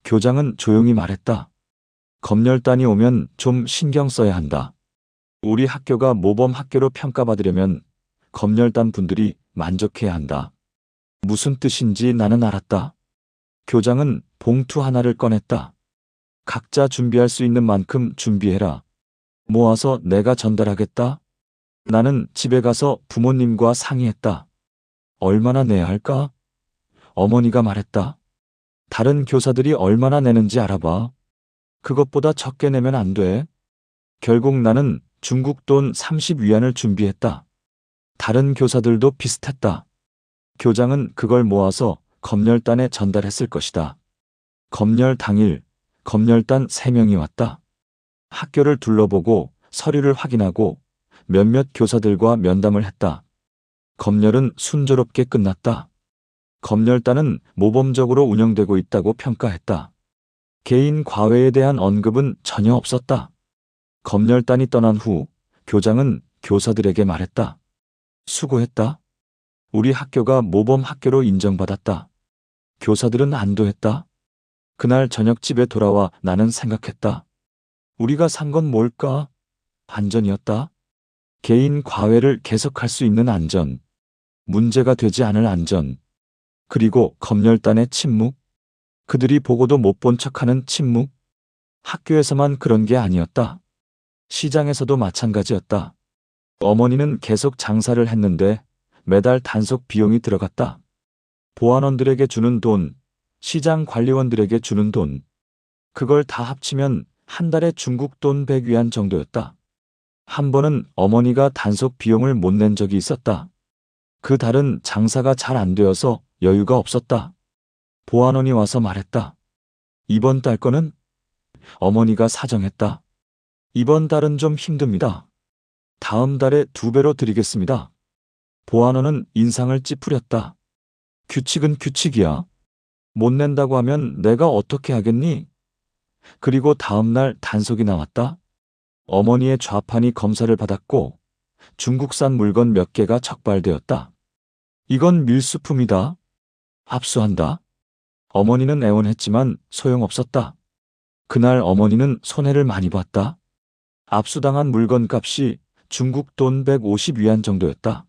교장은 조용히 말했다. 검열단이 오면 좀 신경 써야 한다. 우리 학교가 모범 학교로 평가받으려면 검열단 분들이 만족해야 한다. 무슨 뜻인지 나는 알았다. 교장은 봉투 하나를 꺼냈다. 각자 준비할 수 있는 만큼 준비해라. 모아서 내가 전달하겠다. 나는 집에 가서 부모님과 상의했다. 얼마나 내야 할까? 어머니가 말했다. 다른 교사들이 얼마나 내는지 알아봐. 그것보다 적게 내면 안 돼. 결국 나는 중국 돈 30위안을 준비했다. 다른 교사들도 비슷했다. 교장은 그걸 모아서 검열단에 전달했을 것이다. 검열 당일 검열단 3명이 왔다. 학교를 둘러보고 서류를 확인하고 몇몇 교사들과 면담을 했다. 검열은 순조롭게 끝났다. 검열단은 모범적으로 운영되고 있다고 평가했다. 개인 과외에 대한 언급은 전혀 없었다. 검열단이 떠난 후 교장은 교사들에게 말했다. 수고했다. 우리 학교가 모범 학교로 인정받았다. 교사들은 안도했다. 그날 저녁 집에 돌아와 나는 생각했다. 우리가 산 건 뭘까? 안전이었다. 개인 과외를 계속할 수 있는 안전. 문제가 되지 않을 안전. 그리고 검열단의 침묵. 그들이 보고도 못 본 척하는 침묵. 학교에서만 그런 게 아니었다. 시장에서도 마찬가지였다. 어머니는 계속 장사를 했는데 매달 단속 비용이 들어갔다. 보안원들에게 주는 돈, 시장 관리원들에게 주는 돈. 그걸 다 합치면 한 달에 중국 돈 100위안 정도였다. 한 번은 어머니가 단속 비용을 못 낸 적이 있었다. 그 달은 장사가 잘 안 되어서 여유가 없었다. 보안원이 와서 말했다. 이번 달 거는? 어머니가 사정했다. 이번 달은 좀 힘듭니다. 다음 달에 2배로 드리겠습니다. 보안원은 인상을 찌푸렸다. 규칙은 규칙이야. 못 낸다고 하면 내가 어떻게 하겠니? 그리고 다음 날 단속이 나왔다. 어머니의 좌판이 검사를 받았고 중국산 물건 몇 개가 적발되었다. 이건 밀수품이다. 압수한다. 어머니는 애원했지만 소용없었다. 그날 어머니는 손해를 많이 봤다. 압수당한 물건 값이 중국 돈 150위안 정도였다.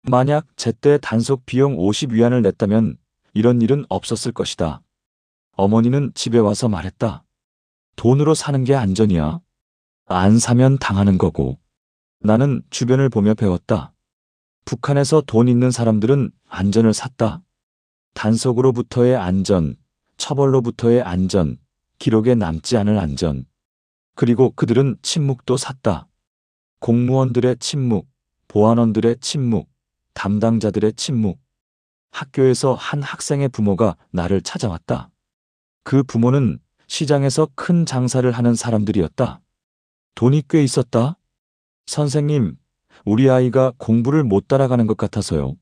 만약 제때 단속 비용 50위안을 냈다면 이런 일은 없었을 것이다. 어머니는 집에 와서 말했다. 돈으로 사는 게 안전이야. 안 사면 당하는 거고. 나는 주변을 보며 배웠다. 북한에서 돈 있는 사람들은 안전을 샀다. 단속으로부터의 안전, 처벌로부터의 안전, 기록에 남지 않을 안전. 그리고 그들은 침묵도 샀다. 공무원들의 침묵, 보안원들의 침묵, 담당자들의 침묵. 학교에서 한 학생의 부모가 나를 찾아왔다. 그 부모는 시장에서 큰 장사를 하는 사람들이었다. 돈이 꽤 있었다. 선생님, 우리 아이가 공부를 못 따라가는 것 같아서요.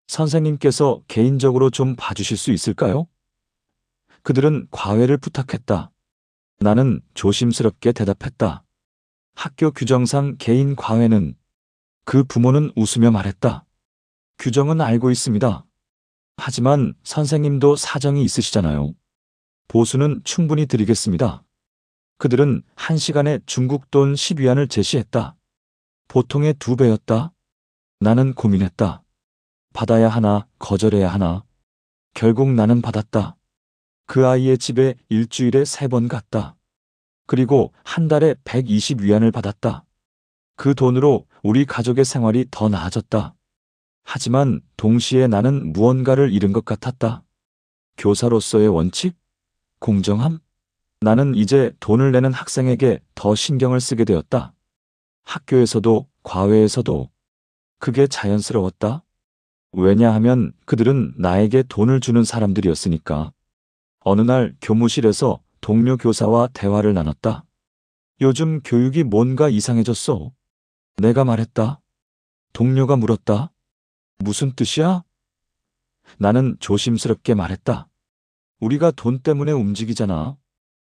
선생님께서 개인적으로 좀 봐주실 수 있을까요? 그들은 과외를 부탁했다. 나는 조심스럽게 대답했다. 학교 규정상 개인 과외는. 그 부모는 웃으며 말했다. 규정은 알고 있습니다. 하지만 선생님도 사정이 있으시잖아요. 보수는 충분히 드리겠습니다. 그들은 1시간에 중국 돈 10위안을 제시했다. 보통의 2배였다. 나는 고민했다. 받아야 하나, 거절해야 하나. 결국 나는 받았다. 그 아이의 집에 일주일에 3번 갔다. 그리고 한 달에 120위안을 받았다. 그 돈으로 우리 가족의 생활이 더 나아졌다. 하지만 동시에 나는 무언가를 잃은 것 같았다. 교사로서의 원칙? 공정함? 나는 이제 돈을 내는 학생에게 더 신경을 쓰게 되었다. 학교에서도 과외에서도. 그게 자연스러웠다. 왜냐하면 그들은 나에게 돈을 주는 사람들이었으니까. 어느 날 교무실에서 동료 교사와 대화를 나눴다. 요즘 교육이 뭔가 이상해졌어. 내가 말했다. 동료가 물었다. 무슨 뜻이야? 나는 조심스럽게 말했다. 우리가 돈 때문에 움직이잖아.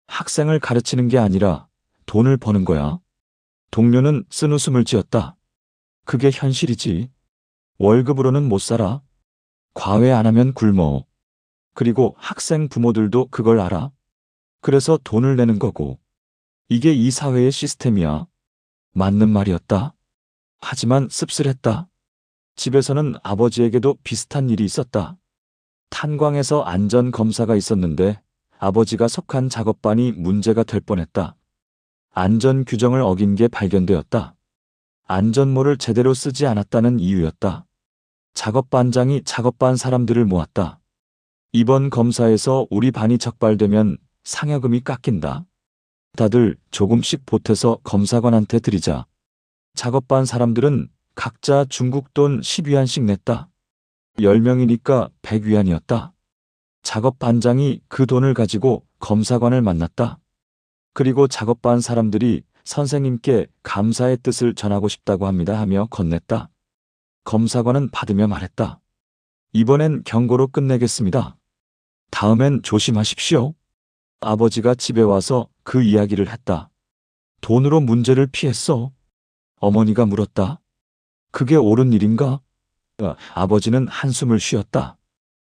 학생을 가르치는 게 아니라 돈을 버는 거야. 동료는 쓴웃음을 지었다. 그게 현실이지. 월급으로는 못 살아. 과외 안 하면 굶어. 그리고 학생 부모들도 그걸 알아. 그래서 돈을 내는 거고. 이게 이 사회의 시스템이야. 맞는 말이었다. 하지만 씁쓸했다. 집에서는 아버지에게도 비슷한 일이 있었다. 탄광에서 안전검사가 있었는데 아버지가 속한 작업반이 문제가 될 뻔했다. 안전 규정을 어긴 게 발견되었다. 안전모를 제대로 쓰지 않았다는 이유였다. 작업반장이 작업반 사람들을 모았다. 이번 검사에서 우리 반이 적발되면 상여금이 깎인다. 다들 조금씩 보태서 검사관한테 드리자. 작업반 사람들은 각자 중국 돈 10위안씩 냈다. 10명이니까 100위안이었다. 작업반장이 그 돈을 가지고 검사관을 만났다. 그리고 작업반 사람들이 선생님께 감사의 뜻을 전하고 싶다고 합니다 하며 건넸다. 검사관은 받으며 말했다. 이번엔 경고로 끝내겠습니다. 다음엔 조심하십시오. 아버지가 집에 와서 그 이야기를 했다. 돈으로 문제를 피했어. 어머니가 물었다. 그게 옳은 일인가? 아버지는 한숨을 쉬었다.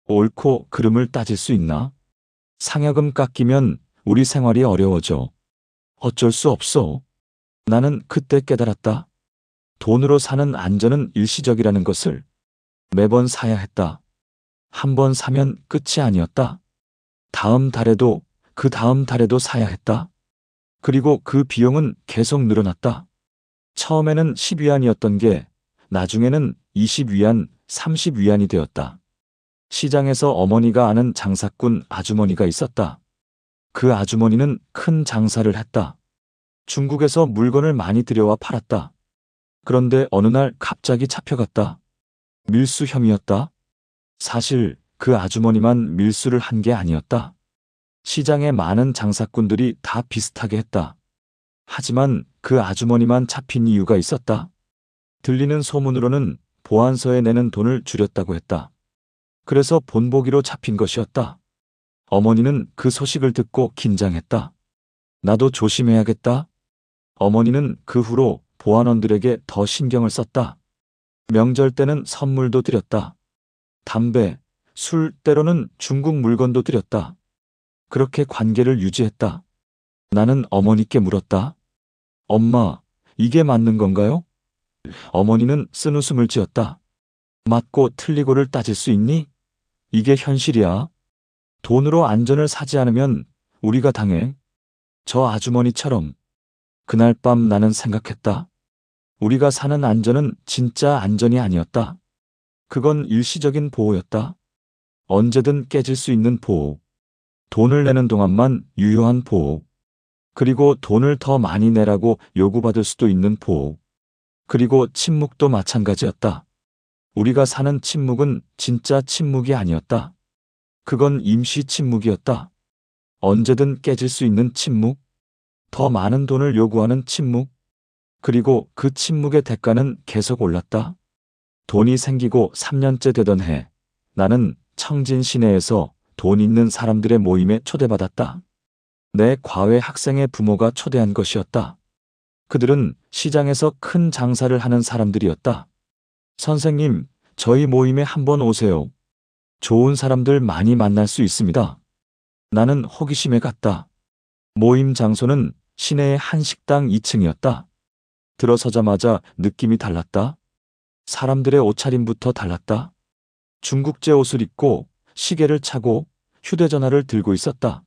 옳고 그름을 따질 수 있나? 상여금 깎이면 우리 생활이 어려워져. 어쩔 수 없어. 나는 그때 깨달았다. 돈으로 사는 안전은 일시적이라는 것을. 매번 사야 했다. 한 번 사면 끝이 아니었다. 다음 달에도 그 다음 달에도 사야 했다. 그리고 그 비용은 계속 늘어났다. 처음에는 10위안이었던 게 나중에는 20위안, 30위안이 되었다. 시장에서 어머니가 아는 장사꾼 아주머니가 있었다. 그 아주머니는 큰 장사를 했다. 중국에서 물건을 많이 들여와 팔았다. 그런데 어느 날 갑자기 잡혀갔다. 밀수 혐의였다. 사실 그 아주머니만 밀수를 한 게 아니었다. 시장의 많은 장사꾼들이 다 비슷하게 했다. 하지만 그 아주머니만 잡힌 이유가 있었다. 들리는 소문으로는 보안서에 내는 돈을 줄였다고 했다. 그래서 본보기로 잡힌 것이었다. 어머니는 그 소식을 듣고 긴장했다. 나도 조심해야겠다. 어머니는 그 후로 보안원들에게 더 신경을 썼다. 명절 때는 선물도 드렸다. 담배, 술, 때로는 중국 물건도 드렸다. 그렇게 관계를 유지했다. 나는 어머니께 물었다. 엄마, 이게 맞는 건가요? 어머니는 쓴웃음을 지었다. 맞고 틀리고를 따질 수 있니? 이게 현실이야. 돈으로 안전을 사지 않으면 우리가 당해. 저 아주머니처럼. 그날 밤 나는 생각했다. 우리가 사는 안전은 진짜 안전이 아니었다. 그건 일시적인 보호였다. 언제든 깨질 수 있는 보호. 돈을 내는 동안만 유효한 보호. 그리고 돈을 더 많이 내라고 요구받을 수도 있는 보호. 그리고 침묵도 마찬가지였다. 우리가 사는 침묵은 진짜 침묵이 아니었다. 그건 임시 침묵이었다. 언제든 깨질 수 있는 침묵. 더 많은 돈을 요구하는 침묵. 그리고 그 침묵의 대가는 계속 올랐다. 돈이 생기고 3년째 되던 해, 나는 청진 시내에서 돈 있는 사람들의 모임에 초대받았다. 내 과외 학생의 부모가 초대한 것이었다. 그들은 시장에서 큰 장사를 하는 사람들이었다. 선생님, 저희 모임에 한번 오세요. 좋은 사람들 많이 만날 수 있습니다. 나는 호기심에 갔다. 모임 장소는 시내의 한 식당 2층이었다. 들어서자마자 느낌이 달랐다. 사람들의 옷차림부터 달랐다. 중국제 옷을 입고 시계를 차고 휴대전화를 들고 있었다.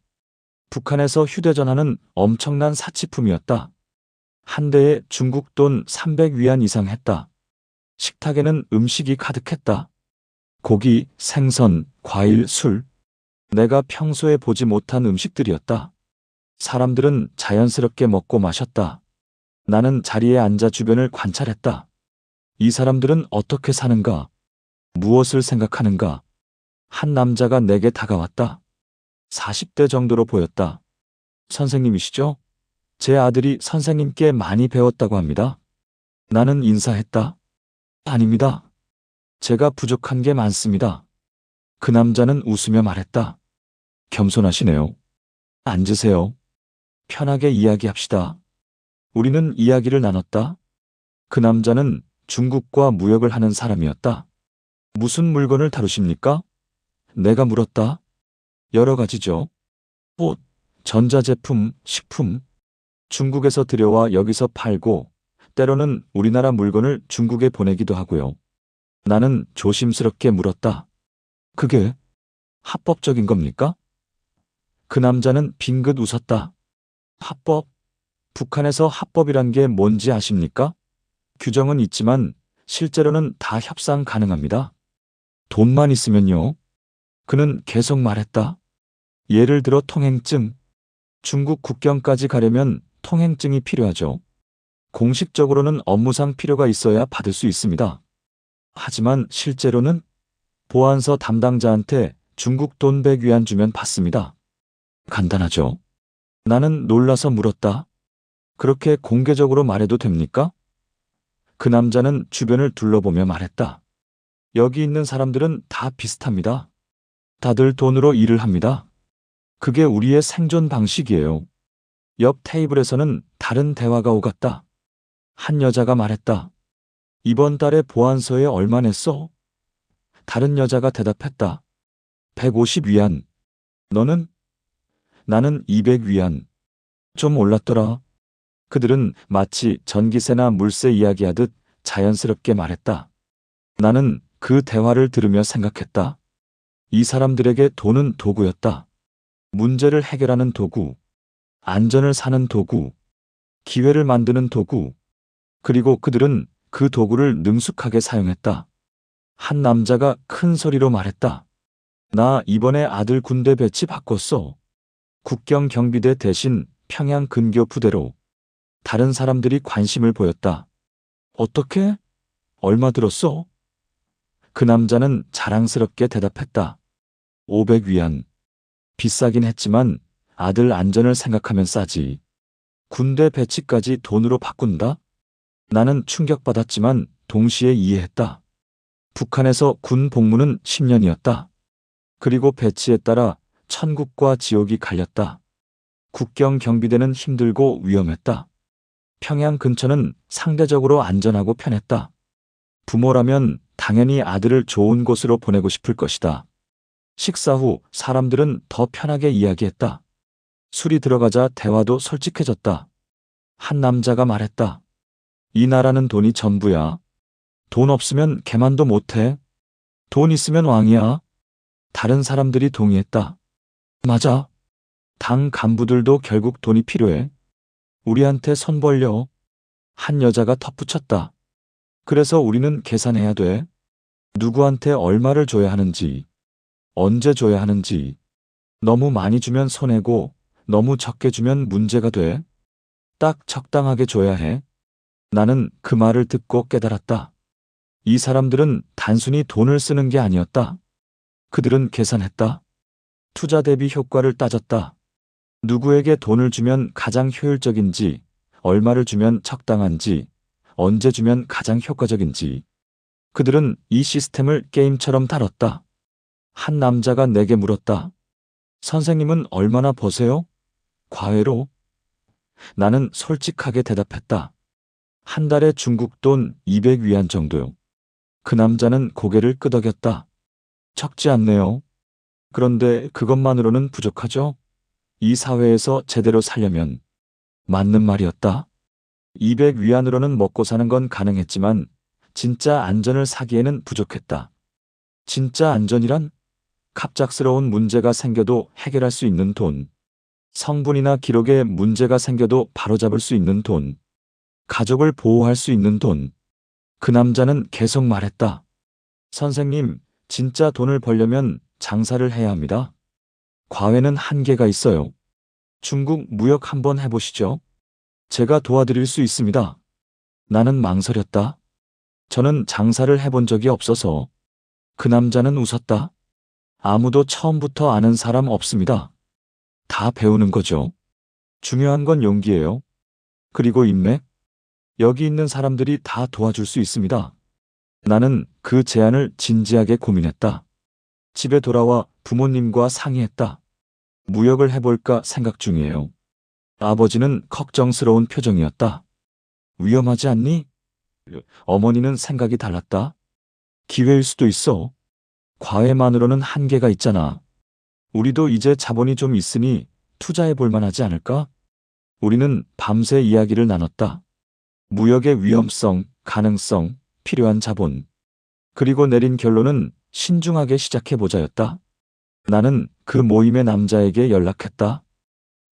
북한에서 휴대전화는 엄청난 사치품이었다. 한 대에 중국 돈 300위안 이상 했다. 식탁에는 음식이 가득했다. 고기, 생선, 과일, 술. 내가 평소에 보지 못한 음식들이었다. 사람들은 자연스럽게 먹고 마셨다. 나는 자리에 앉아 주변을 관찰했다. 이 사람들은 어떻게 사는가? 무엇을 생각하는가? 한 남자가 내게 다가왔다. 40대 정도로 보였다. 선생님이시죠? 제 아들이 선생님께 많이 배웠다고 합니다. 나는 인사했다. 아닙니다. 제가 부족한 게 많습니다. 그 남자는 웃으며 말했다. 겸손하시네요. 앉으세요. 편하게 이야기합시다. 우리는 이야기를 나눴다. 그 남자는 중국과 무역을 하는 사람이었다. 무슨 물건을 다루십니까? 내가 물었다. 여러 가지죠. 옷, 전자제품, 식품. 중국에서 들여와 여기서 팔고 때로는 우리나라 물건을 중국에 보내기도 하고요. 나는 조심스럽게 물었다. 그게 합법적인 겁니까? 그 남자는 빙긋 웃었다. 합법? 북한에서 합법이란 게 뭔지 아십니까? 규정은 있지만 실제로는 다 협상 가능합니다. 돈만 있으면요. 그는 계속 말했다. 예를 들어 통행증. 중국 국경까지 가려면 통행증이 필요하죠. 공식적으로는 업무상 필요가 있어야 받을 수 있습니다. 하지만 실제로는 보안서 담당자한테 중국 돈 100위안 주면 받습니다. 간단하죠. 나는 놀라서 물었다. 그렇게 공개적으로 말해도 됩니까? 그 남자는 주변을 둘러보며 말했다. 여기 있는 사람들은 다 비슷합니다. 다들 돈으로 일을 합니다. 그게 우리의 생존 방식이에요. 옆 테이블에서는 다른 대화가 오갔다. 한 여자가 말했다. 이번 달에 보안서에 얼마 냈어? 다른 여자가 대답했다. 150위안. 너는? 나는 200위안. 좀 올랐더라. 그들은 마치 전기세나 물세 이야기하듯 자연스럽게 말했다. 나는 그 대화를 들으며 생각했다. 이 사람들에게 돈은 도구였다. 문제를 해결하는 도구, 안전을 사는 도구, 기회를 만드는 도구. 그리고 그들은 그 도구를 능숙하게 사용했다. 한 남자가 큰 소리로 말했다. 나 이번에 아들 군대 배치 바꿨어. 국경 경비대 대신 평양 근교 부대로. 다른 사람들이 관심을 보였다. 어떻게? 얼마 들었어? 그 남자는 자랑스럽게 대답했다. 500위안. 비싸긴 했지만 아들 안전을 생각하면 싸지. 군대 배치까지 돈으로 바꾼다? 나는 충격받았지만 동시에 이해했다. 북한에서 군 복무는 10년이었다. 그리고 배치에 따라 천국과 지옥이 갈렸다. 국경 경비대는 힘들고 위험했다. 평양 근처는 상대적으로 안전하고 편했다. 부모라면 당연히 아들을 좋은 곳으로 보내고 싶을 것이다. 식사 후 사람들은 더 편하게 이야기했다. 술이 들어가자 대화도 솔직해졌다. 한 남자가 말했다. 이 나라는 돈이 전부야. 돈 없으면 개만도 못해. 돈 있으면 왕이야. 다른 사람들이 동의했다. 맞아. 당 간부들도 결국 돈이 필요해. 우리한테 손 벌려. 한 여자가 덧붙였다. 그래서 우리는 계산해야 돼. 누구한테 얼마를 줘야 하는지, 언제 줘야 하는지. 너무 많이 주면 손해고, 너무 적게 주면 문제가 돼. 딱 적당하게 줘야 해. 나는 그 말을 듣고 깨달았다. 이 사람들은 단순히 돈을 쓰는 게 아니었다. 그들은 계산했다. 투자 대비 효과를 따졌다. 누구에게 돈을 주면 가장 효율적인지, 얼마를 주면 적당한지, 언제 주면 가장 효과적인지. 그들은 이 시스템을 게임처럼 다뤘다. 한 남자가 내게 물었다. 선생님은 얼마나 버세요? 과외로? 나는 솔직하게 대답했다. 한 달에 중국 돈 200위안 정도요. 그 남자는 고개를 끄덕였다. 적지 않네요. 그런데 그것만으로는 부족하죠? 이 사회에서 제대로 살려면. 맞는 말이었다. 200위안으로는 먹고 사는 건 가능했지만 진짜 안전을 사기에는 부족했다. 진짜 안전이란? 갑작스러운 문제가 생겨도 해결할 수 있는 돈. 성분이나 기록에 문제가 생겨도 바로잡을 수 있는 돈. 가족을 보호할 수 있는 돈. 그 남자는 계속 말했다. 선생님, 진짜 돈을 벌려면 장사를 해야 합니다. 과외는 한계가 있어요. 중국 무역 한번 해보시죠. 제가 도와드릴 수 있습니다. 나는 망설였다. 저는 장사를 해본 적이 없어서. 그 남자는 웃었다. 아무도 처음부터 아는 사람 없습니다. 다 배우는 거죠. 중요한 건 용기예요. 그리고 인맥. 여기 있는 사람들이 다 도와줄 수 있습니다. 나는 그 제안을 진지하게 고민했다. 집에 돌아와 부모님과 상의했다. 무역을 해볼까 생각 중이에요. 아버지는 걱정스러운 표정이었다. 위험하지 않니? 어머니는 생각이 달랐다. 기회일 수도 있어. 과외만으로는 한계가 있잖아. 우리도 이제 자본이 좀 있으니 투자해 볼 만하지 않을까? 우리는 밤새 이야기를 나눴다. 무역의 위험성, 가능성, 필요한 자본. 그리고 내린 결론은 신중하게 시작해보자였다. 나는 그 모임의 남자에게 연락했다.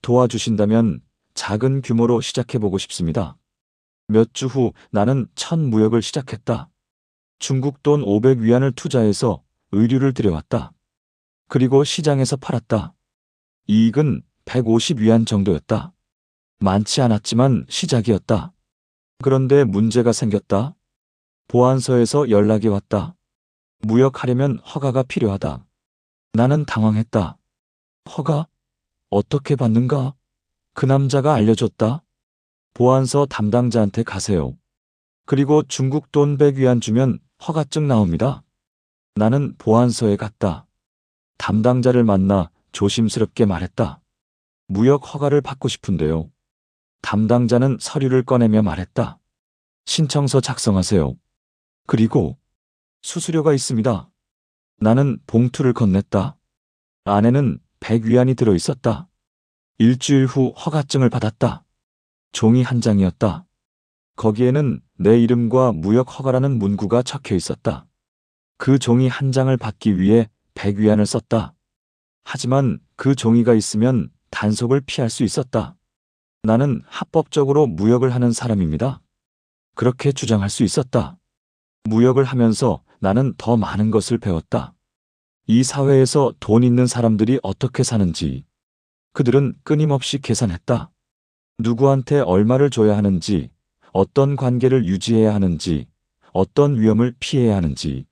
도와주신다면 작은 규모로 시작해보고 싶습니다. 몇 주 후 나는 첫 무역을 시작했다. 중국 돈 500위안을 투자해서 의류를 들여왔다. 그리고 시장에서 팔았다. 이익은 150위안 정도였다. 많지 않았지만 시작이었다. 그런데 문제가 생겼다. 보안서에서 연락이 왔다. 무역하려면 허가가 필요하다. 나는 당황했다. 허가? 어떻게 받는가? 그 남자가 알려줬다. 보안서 담당자한테 가세요. 그리고 중국 돈 100위안 주면 허가증 나옵니다. 나는 보안서에 갔다. 담당자를 만나 조심스럽게 말했다. 무역 허가를 받고 싶은데요. 담당자는 서류를 꺼내며 말했다. 신청서 작성하세요. 그리고 수수료가 있습니다. 나는 봉투를 건넸다. 안에는 100위안이 들어있었다. 일주일 후 허가증을 받았다. 종이 한 장이었다. 거기에는 내 이름과 무역 허가라는 문구가 적혀 있었다. 그 종이 한 장을 받기 위해 100위안을 썼다. 하지만 그 종이가 있으면 단속을 피할 수 있었다. 나는 합법적으로 무역을 하는 사람입니다. 그렇게 주장할 수 있었다. 무역을 하면서 나는 더 많은 것을 배웠다. 이 사회에서 돈 있는 사람들이 어떻게 사는지. 그들은 끊임없이 계산했다. 누구한테 얼마를 줘야 하는지, 어떤 관계를 유지해야 하는지, 어떤 위험을 피해야 하는지.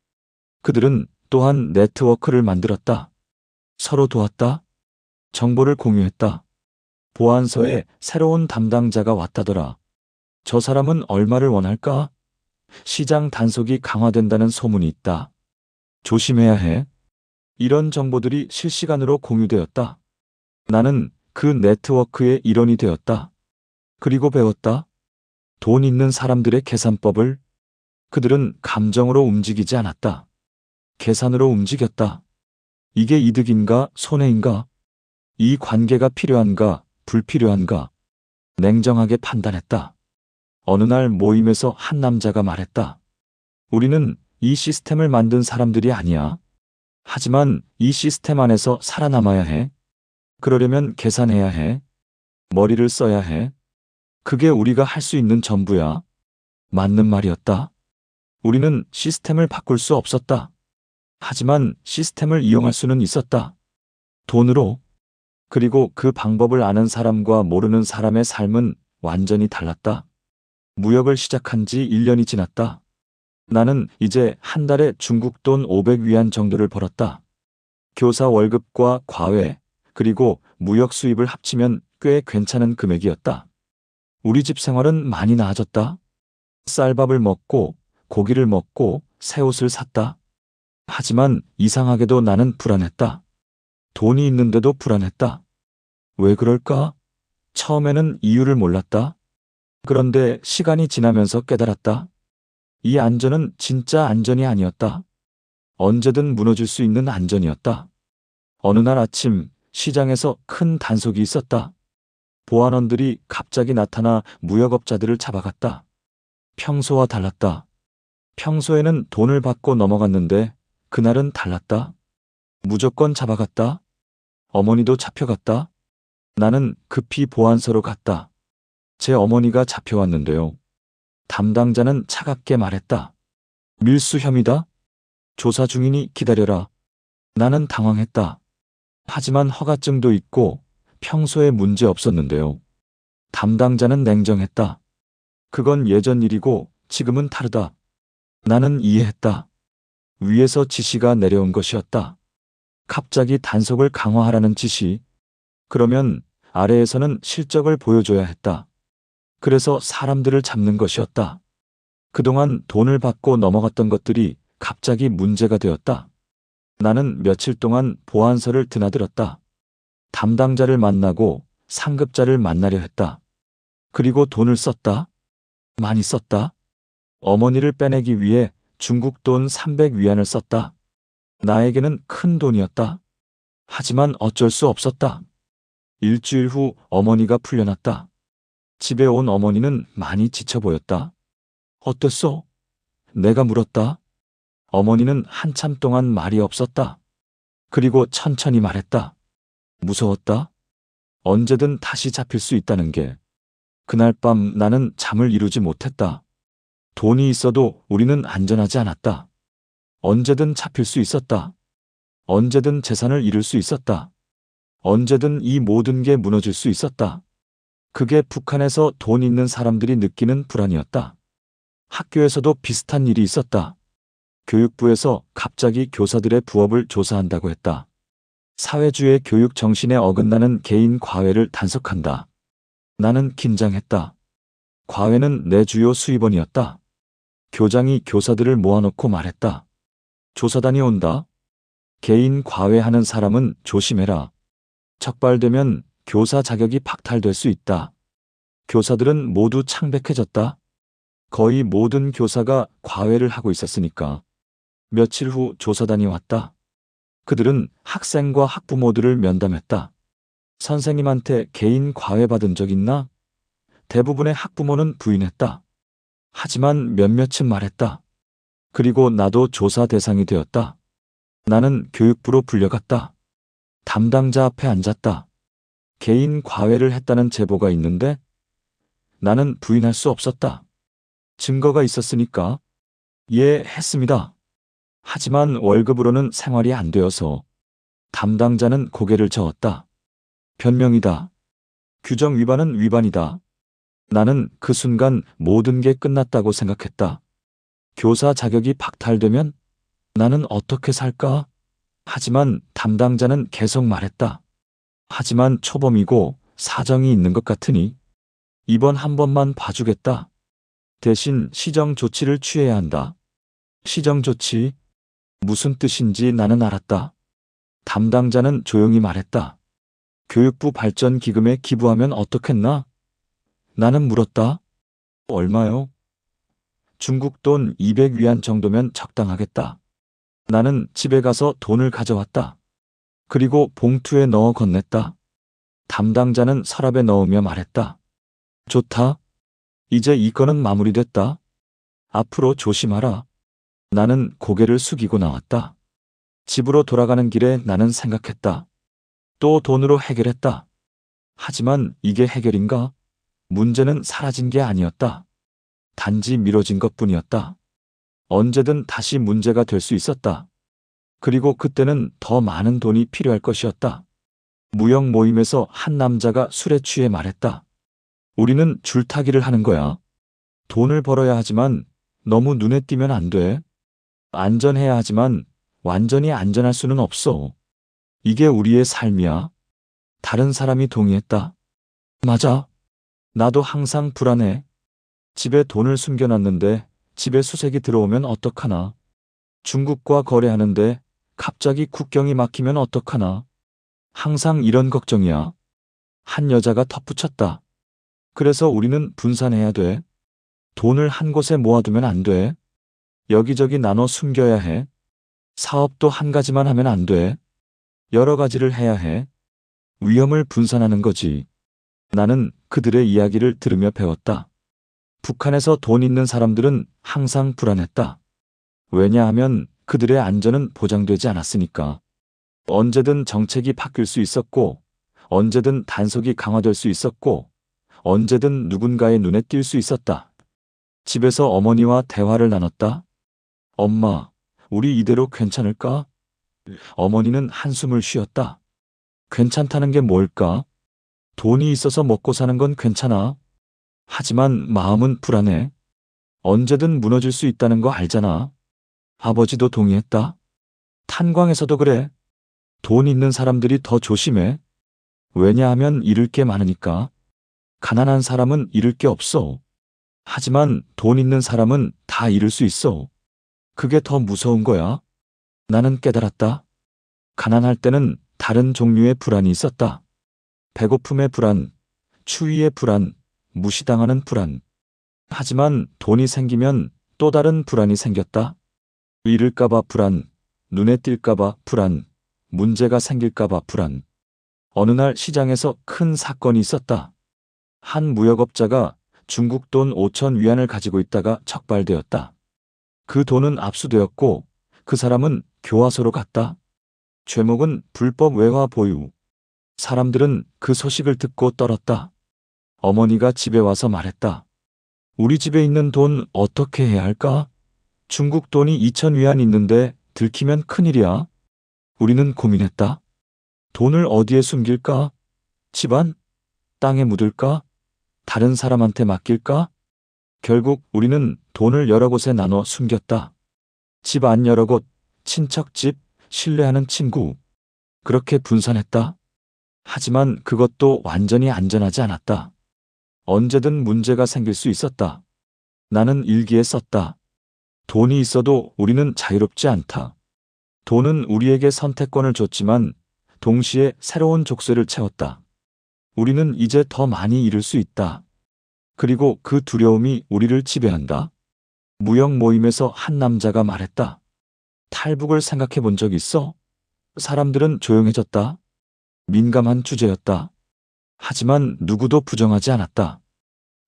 그들은 또한 네트워크를 만들었다. 서로 도왔다. 정보를 공유했다. 보안서에 새로운 담당자가 왔다더라. 저 사람은 얼마를 원할까? 시장 단속이 강화된다는 소문이 있다. 조심해야 해. 이런 정보들이 실시간으로 공유되었다. 나는 그 네트워크의 일원이 되었다. 그리고 배웠다. 돈 있는 사람들의 계산법을. 그들은 감정으로 움직이지 않았다. 계산으로 움직였다. 이게 이득인가, 손해인가? 이 관계가 필요한가, 불필요한가? 냉정하게 판단했다. 어느 날 모임에서 한 남자가 말했다. 우리는 이 시스템을 만든 사람들이 아니야. 하지만 이 시스템 안에서 살아남아야 해. 그러려면 계산해야 해. 머리를 써야 해. 그게 우리가 할 수 있는 전부야. 맞는 말이었다. 우리는 시스템을 바꿀 수 없었다. 하지만 시스템을 이용할 수는 있었다. 돈으로. 그리고 그 방법을 아는 사람과 모르는 사람의 삶은 완전히 달랐다. 무역을 시작한 지 1년이 지났다. 나는 이제 한 달에 중국 돈 500위안 정도를 벌었다. 교사 월급과 과외, 그리고 무역 수입을 합치면 꽤 괜찮은 금액이었다. 우리 집 생활은 많이 나아졌다. 쌀밥을 먹고 고기를 먹고 새 옷을 샀다. 하지만 이상하게도 나는 불안했다. 돈이 있는데도 불안했다. 왜 그럴까? 처음에는 이유를 몰랐다. 그런데 시간이 지나면서 깨달았다. 이 안전은 진짜 안전이 아니었다. 언제든 무너질 수 있는 안전이었다. 어느 날 아침 시장에서 큰 단속이 있었다. 보안원들이 갑자기 나타나 무역업자들을 잡아갔다. 평소와 달랐다. 평소에는 돈을 받고 넘어갔는데 그날은 달랐다. 무조건 잡아갔다. 어머니도 잡혀갔다. 나는 급히 보안서로 갔다. 제 어머니가 잡혀왔는데요. 담당자는 차갑게 말했다. 밀수 혐의다. 조사 중이니 기다려라. 나는 당황했다. 하지만 허가증도 있고 평소에 문제 없었는데요. 담당자는 냉정했다. 그건 예전 일이고 지금은 다르다. 나는 이해했다. 위에서 지시가 내려온 것이었다. 갑자기 단속을 강화하라는 지시. 그러면 아래에서는 실적을 보여줘야 했다. 그래서 사람들을 잡는 것이었다. 그동안 돈을 받고 넘어갔던 것들이 갑자기 문제가 되었다. 나는 며칠 동안 보안서를 드나들었다. 담당자를 만나고 상급자를 만나려 했다. 그리고 돈을 썼다. 많이 썼다. 어머니를 빼내기 위해 중국 돈 300위안을 썼다. 나에게는 큰 돈이었다. 하지만 어쩔 수 없었다. 일주일 후 어머니가 풀려났다. 집에 온 어머니는 많이 지쳐 보였다. 어땠어? 내가 물었다. 어머니는 한참 동안 말이 없었다. 그리고 천천히 말했다. 무서웠다. 언제든 다시 잡힐 수 있다는 게. 그날 밤 나는 잠을 이루지 못했다. 돈이 있어도 우리는 안전하지 않았다. 언제든 잡힐 수 있었다. 언제든 재산을 잃을 수 있었다. 언제든 이 모든 게 무너질 수 있었다. 그게 북한에서 돈 있는 사람들이 느끼는 불안이었다. 학교에서도 비슷한 일이 있었다. 교육부에서 갑자기 교사들의 부업을 조사한다고 했다. 사회주의 교육 정신에 어긋나는 개인 과외를 단속한다. 나는 긴장했다. 과외는 내 주요 수입원이었다. 교장이 교사들을 모아놓고 말했다. 조사단이 온다. 개인 과외하는 사람은 조심해라. 적발되면 교사 자격이 박탈될 수 있다. 교사들은 모두 창백해졌다. 거의 모든 교사가 과외를 하고 있었으니까. 며칠 후 조사단이 왔다. 그들은 학생과 학부모들을 면담했다. 선생님한테 개인 과외 받은 적 있나? 대부분의 학부모는 부인했다. 하지만 몇몇은 말했다. 그리고 나도 조사 대상이 되었다. 나는 교육부로 불려갔다. 담당자 앞에 앉았다. 개인 과외를 했다는 제보가 있는데 나는 부인할 수 없었다. 증거가 있었으니까. 예, 했습니다. 하지만 월급으로는 생활이 안 되어서. 담당자는 고개를 저었다. 변명이다. 규정 위반은 위반이다. 나는 그 순간 모든 게 끝났다고 생각했다. 교사 자격이 박탈되면 나는 어떻게 살까? 하지만 담당자는 계속 말했다. 하지만 초범이고 사정이 있는 것 같으니 이번 한 번만 봐주겠다. 대신 시정 조치를 취해야 한다. 시정 조치? 무슨 뜻인지 나는 알았다. 담당자는 조용히 말했다. 교육부 발전 기금에 기부하면 어떻겠나? 나는 물었다. 얼마요? 중국 돈 200위안 정도면 적당하겠다. 나는 집에 가서 돈을 가져왔다. 그리고 봉투에 넣어 건넸다. 담당자는 서랍에 넣으며 말했다. 좋다. 이제 이 건은 마무리됐다. 앞으로 조심하라. 나는 고개를 숙이고 나왔다. 집으로 돌아가는 길에 나는 생각했다. 또 돈으로 해결했다. 하지만 이게 해결인가? 문제는 사라진 게 아니었다. 단지 미뤄진 것뿐이었다. 언제든 다시 문제가 될 수 있었다. 그리고 그때는 더 많은 돈이 필요할 것이었다. 무역 모임에서 한 남자가 술에 취해 말했다. 우리는 줄타기를 하는 거야. 돈을 벌어야 하지만 너무 눈에 띄면 안 돼. 안전해야 하지만 완전히 안전할 수는 없어. 이게 우리의 삶이야. 다른 사람이 동의했다. 맞아. 나도 항상 불안해. 집에 돈을 숨겨놨는데 집에 수색이 들어오면 어떡하나. 중국과 거래하는데 갑자기 국경이 막히면 어떡하나. 항상 이런 걱정이야. 한 여자가 덧붙였다. 그래서 우리는 분산해야 돼. 돈을 한 곳에 모아두면 안 돼. 여기저기 나눠 숨겨야 해. 사업도 한 가지만 하면 안 돼. 여러 가지를 해야 해. 위험을 분산하는 거지. 나는 그들의 이야기를 들으며 배웠다. 북한에서 돈 있는 사람들은 항상 불안했다. 왜냐하면 그들의 안전은 보장되지 않았으니까. 언제든 정책이 바뀔 수 있었고, 언제든 단속이 강화될 수 있었고, 언제든 누군가의 눈에 띌 수 있었다. 집에서 어머니와 대화를 나눴다. 엄마, 우리 이대로 괜찮을까? 어머니는 한숨을 쉬었다. 괜찮다는 게 뭘까? 돈이 있어서 먹고 사는 건 괜찮아. 하지만 마음은 불안해. 언제든 무너질 수 있다는 거 알잖아. 아버지도 동의했다. 탄광에서도 그래. 돈 있는 사람들이 더 조심해. 왜냐하면 잃을 게 많으니까. 가난한 사람은 잃을 게 없어. 하지만 돈 있는 사람은 다 잃을 수 있어. 그게 더 무서운 거야. 나는 깨달았다. 가난할 때는 다른 종류의 불안이 있었다. 배고픔의 불안, 추위의 불안, 무시당하는 불안. 하지만 돈이 생기면 또 다른 불안이 생겼다. 잃을까봐 불안, 눈에 띌까봐 불안, 문제가 생길까봐 불안. 어느 날 시장에서 큰 사건이 있었다. 한 무역업자가 중국 돈 5,000위안을 가지고 있다가 적발되었다. 그 돈은 압수되었고 그 사람은 교화소로 갔다. 죄목은 불법 외화 보유. 사람들은 그 소식을 듣고 떨었다. 어머니가 집에 와서 말했다. 우리 집에 있는 돈 어떻게 해야 할까? 중국 돈이 2,000위안 있는데 들키면 큰일이야. 우리는 고민했다. 돈을 어디에 숨길까? 집안? 땅에 묻을까? 다른 사람한테 맡길까? 결국 우리는 돈을 여러 곳에 나눠 숨겼다. 집 안 여러 곳, 친척집, 신뢰하는 친구. 그렇게 분산했다. 하지만 그것도 완전히 안전하지 않았다. 언제든 문제가 생길 수 있었다. 나는 일기에 썼다. 돈이 있어도 우리는 자유롭지 않다. 돈은 우리에게 선택권을 줬지만 동시에 새로운 족쇄를 채웠다. 우리는 이제 더 많이 잃을 수 있다. 그리고 그 두려움이 우리를 지배한다. 무역 모임에서 한 남자가 말했다. 탈북을 생각해 본 적 있어? 사람들은 조용해졌다. 민감한 주제였다. 하지만 누구도 부정하지 않았다.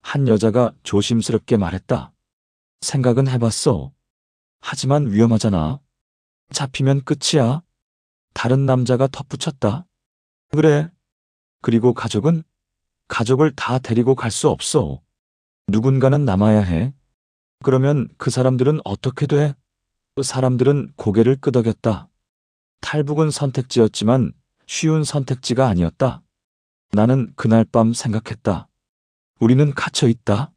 한 여자가 조심스럽게 말했다. 생각은 해봤어. 하지만 위험하잖아. 잡히면 끝이야. 다른 남자가 덧붙였다. 그래. 그리고 가족은? 가족을 다 데리고 갈 수 없어. 누군가는 남아야 해. 그러면 그 사람들은 어떻게 돼? 그 사람들은 고개를 끄덕였다. 탈북은 선택지였지만 쉬운 선택지가 아니었다. 나는 그날 밤 생각했다. 우리는 갇혀 있다.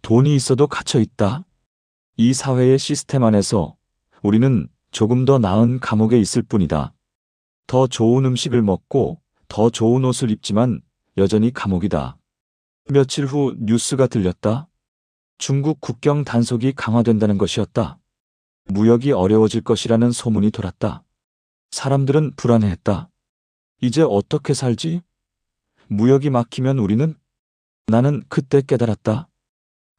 돈이 있어도 갇혀 있다. 이 사회의 시스템 안에서 우리는 조금 더 나은 감옥에 있을 뿐이다. 더 좋은 음식을 먹고 더 좋은 옷을 입지만 여전히 감옥이다. 며칠 후 뉴스가 들렸다. 중국 국경 단속이 강화된다는 것이었다. 무역이 어려워질 것이라는 소문이 돌았다. 사람들은 불안해했다. 이제 어떻게 살지? 무역이 막히면 우리는? 나는 그때 깨달았다.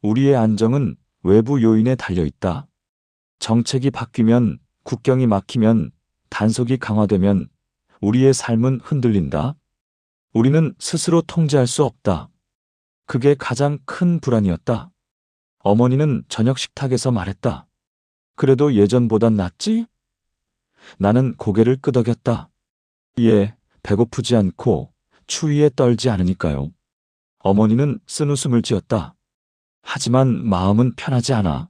우리의 안정은 외부 요인에 달려있다. 정책이 바뀌면, 국경이 막히면, 단속이 강화되면 우리의 삶은 흔들린다. 우리는 스스로 통제할 수 없다. 그게 가장 큰 불안이었다. 어머니는 저녁 식탁에서 말했다. 그래도 예전보단 낫지? 나는 고개를 끄덕였다. 예, 배고프지 않고 추위에 떨지 않으니까요. 어머니는 쓴웃음을 지었다. 하지만 마음은 편하지 않아.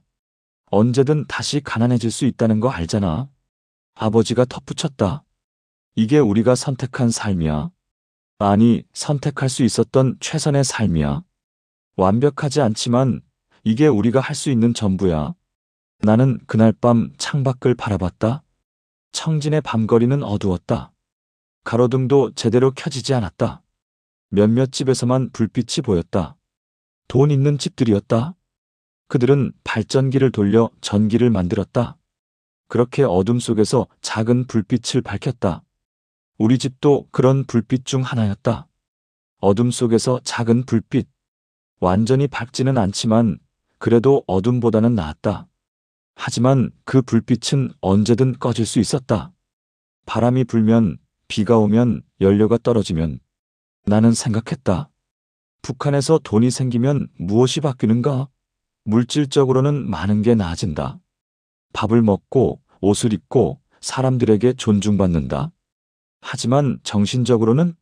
언제든 다시 가난해질 수 있다는 거 알잖아. 아버지가 덧붙였다. 이게 우리가 선택한 삶이야. 아니, 선택할 수 있었던 최선의 삶이야. 완벽하지 않지만 이게 우리가 할 수 있는 전부야. 나는 그날 밤 창밖을 바라봤다. 청진의 밤거리는 어두웠다. 가로등도 제대로 켜지지 않았다. 몇몇 집에서만 불빛이 보였다. 돈 있는 집들이었다. 그들은 발전기를 돌려 전기를 만들었다. 그렇게 어둠 속에서 작은 불빛을 밝혔다. 우리 집도 그런 불빛 중 하나였다. 어둠 속에서 작은 불빛. 완전히 밝지는 않지만 그래도 어둠보다는 나았다. 하지만 그 불빛은 언제든 꺼질 수 있었다. 바람이 불면, 비가 오면, 연료가 떨어지면 나는 생각했다. 북한에서 돈이 생기면 무엇이 바뀌는가? 물질적으로는 많은 게 나아진다. 밥을 먹고 옷을 입고 사람들에게 존중받는다. 하지만 정신적으로는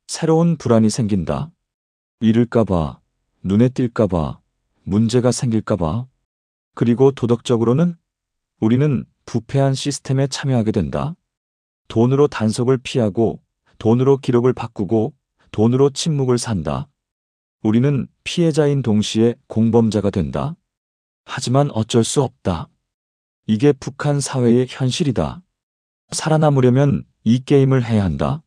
새로운 불안이 생긴다. 잃을까봐, 눈에 띌까봐, 문제가 생길까봐. 그리고 도덕적으로는 우리는 부패한 시스템에 참여하게 된다. 돈으로 단속을 피하고, 돈으로 기록을 바꾸고, 돈으로 침묵을 산다. 우리는 피해자인 동시에 공범자가 된다. 하지만 어쩔 수 없다. 이게 북한 사회의 현실이다. 살아남으려면 이 게임을 해야 한다.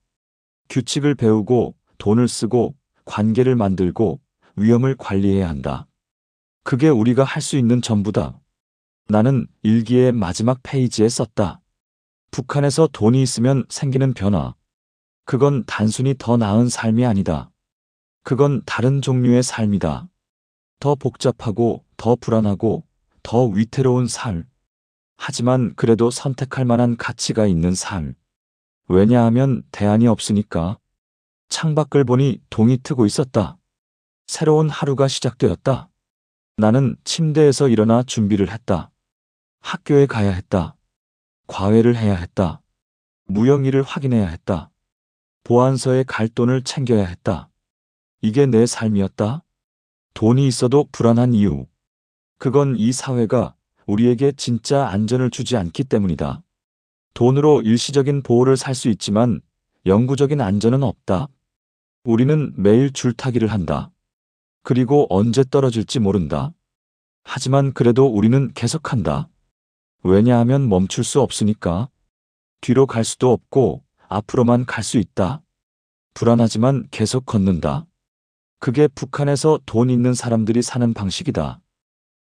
규칙을 배우고, 돈을 쓰고, 관계를 만들고, 위험을 관리해야 한다. 그게 우리가 할 수 있는 전부다. 나는 일기의 마지막 페이지에 썼다. 북한에서 돈이 있으면 생기는 변화. 그건 단순히 더 나은 삶이 아니다. 그건 다른 종류의 삶이다. 더 복잡하고, 더 불안하고, 더 위태로운 삶. 하지만 그래도 선택할 만한 가치가 있는 삶. 왜냐하면 대안이 없으니까. 창밖을 보니 동이 트고 있었다. 새로운 하루가 시작되었다. 나는 침대에서 일어나 준비를 했다. 학교에 가야 했다. 과외를 해야 했다. 무용일을 확인해야 했다. 보안서에 갈 돈을 챙겨야 했다. 이게 내 삶이었다. 돈이 있어도 불안한 이유. 그건 이 사회가 우리에게 진짜 안전을 주지 않기 때문이다. 돈으로 일시적인 보호를 살 수 있지만 영구적인 안전은 없다. 우리는 매일 줄타기를 한다. 그리고 언제 떨어질지 모른다. 하지만 그래도 우리는 계속한다. 왜냐하면 멈출 수 없으니까. 뒤로 갈 수도 없고 앞으로만 갈 수 있다. 불안하지만 계속 걷는다. 그게 북한에서 돈 있는 사람들이 사는 방식이다.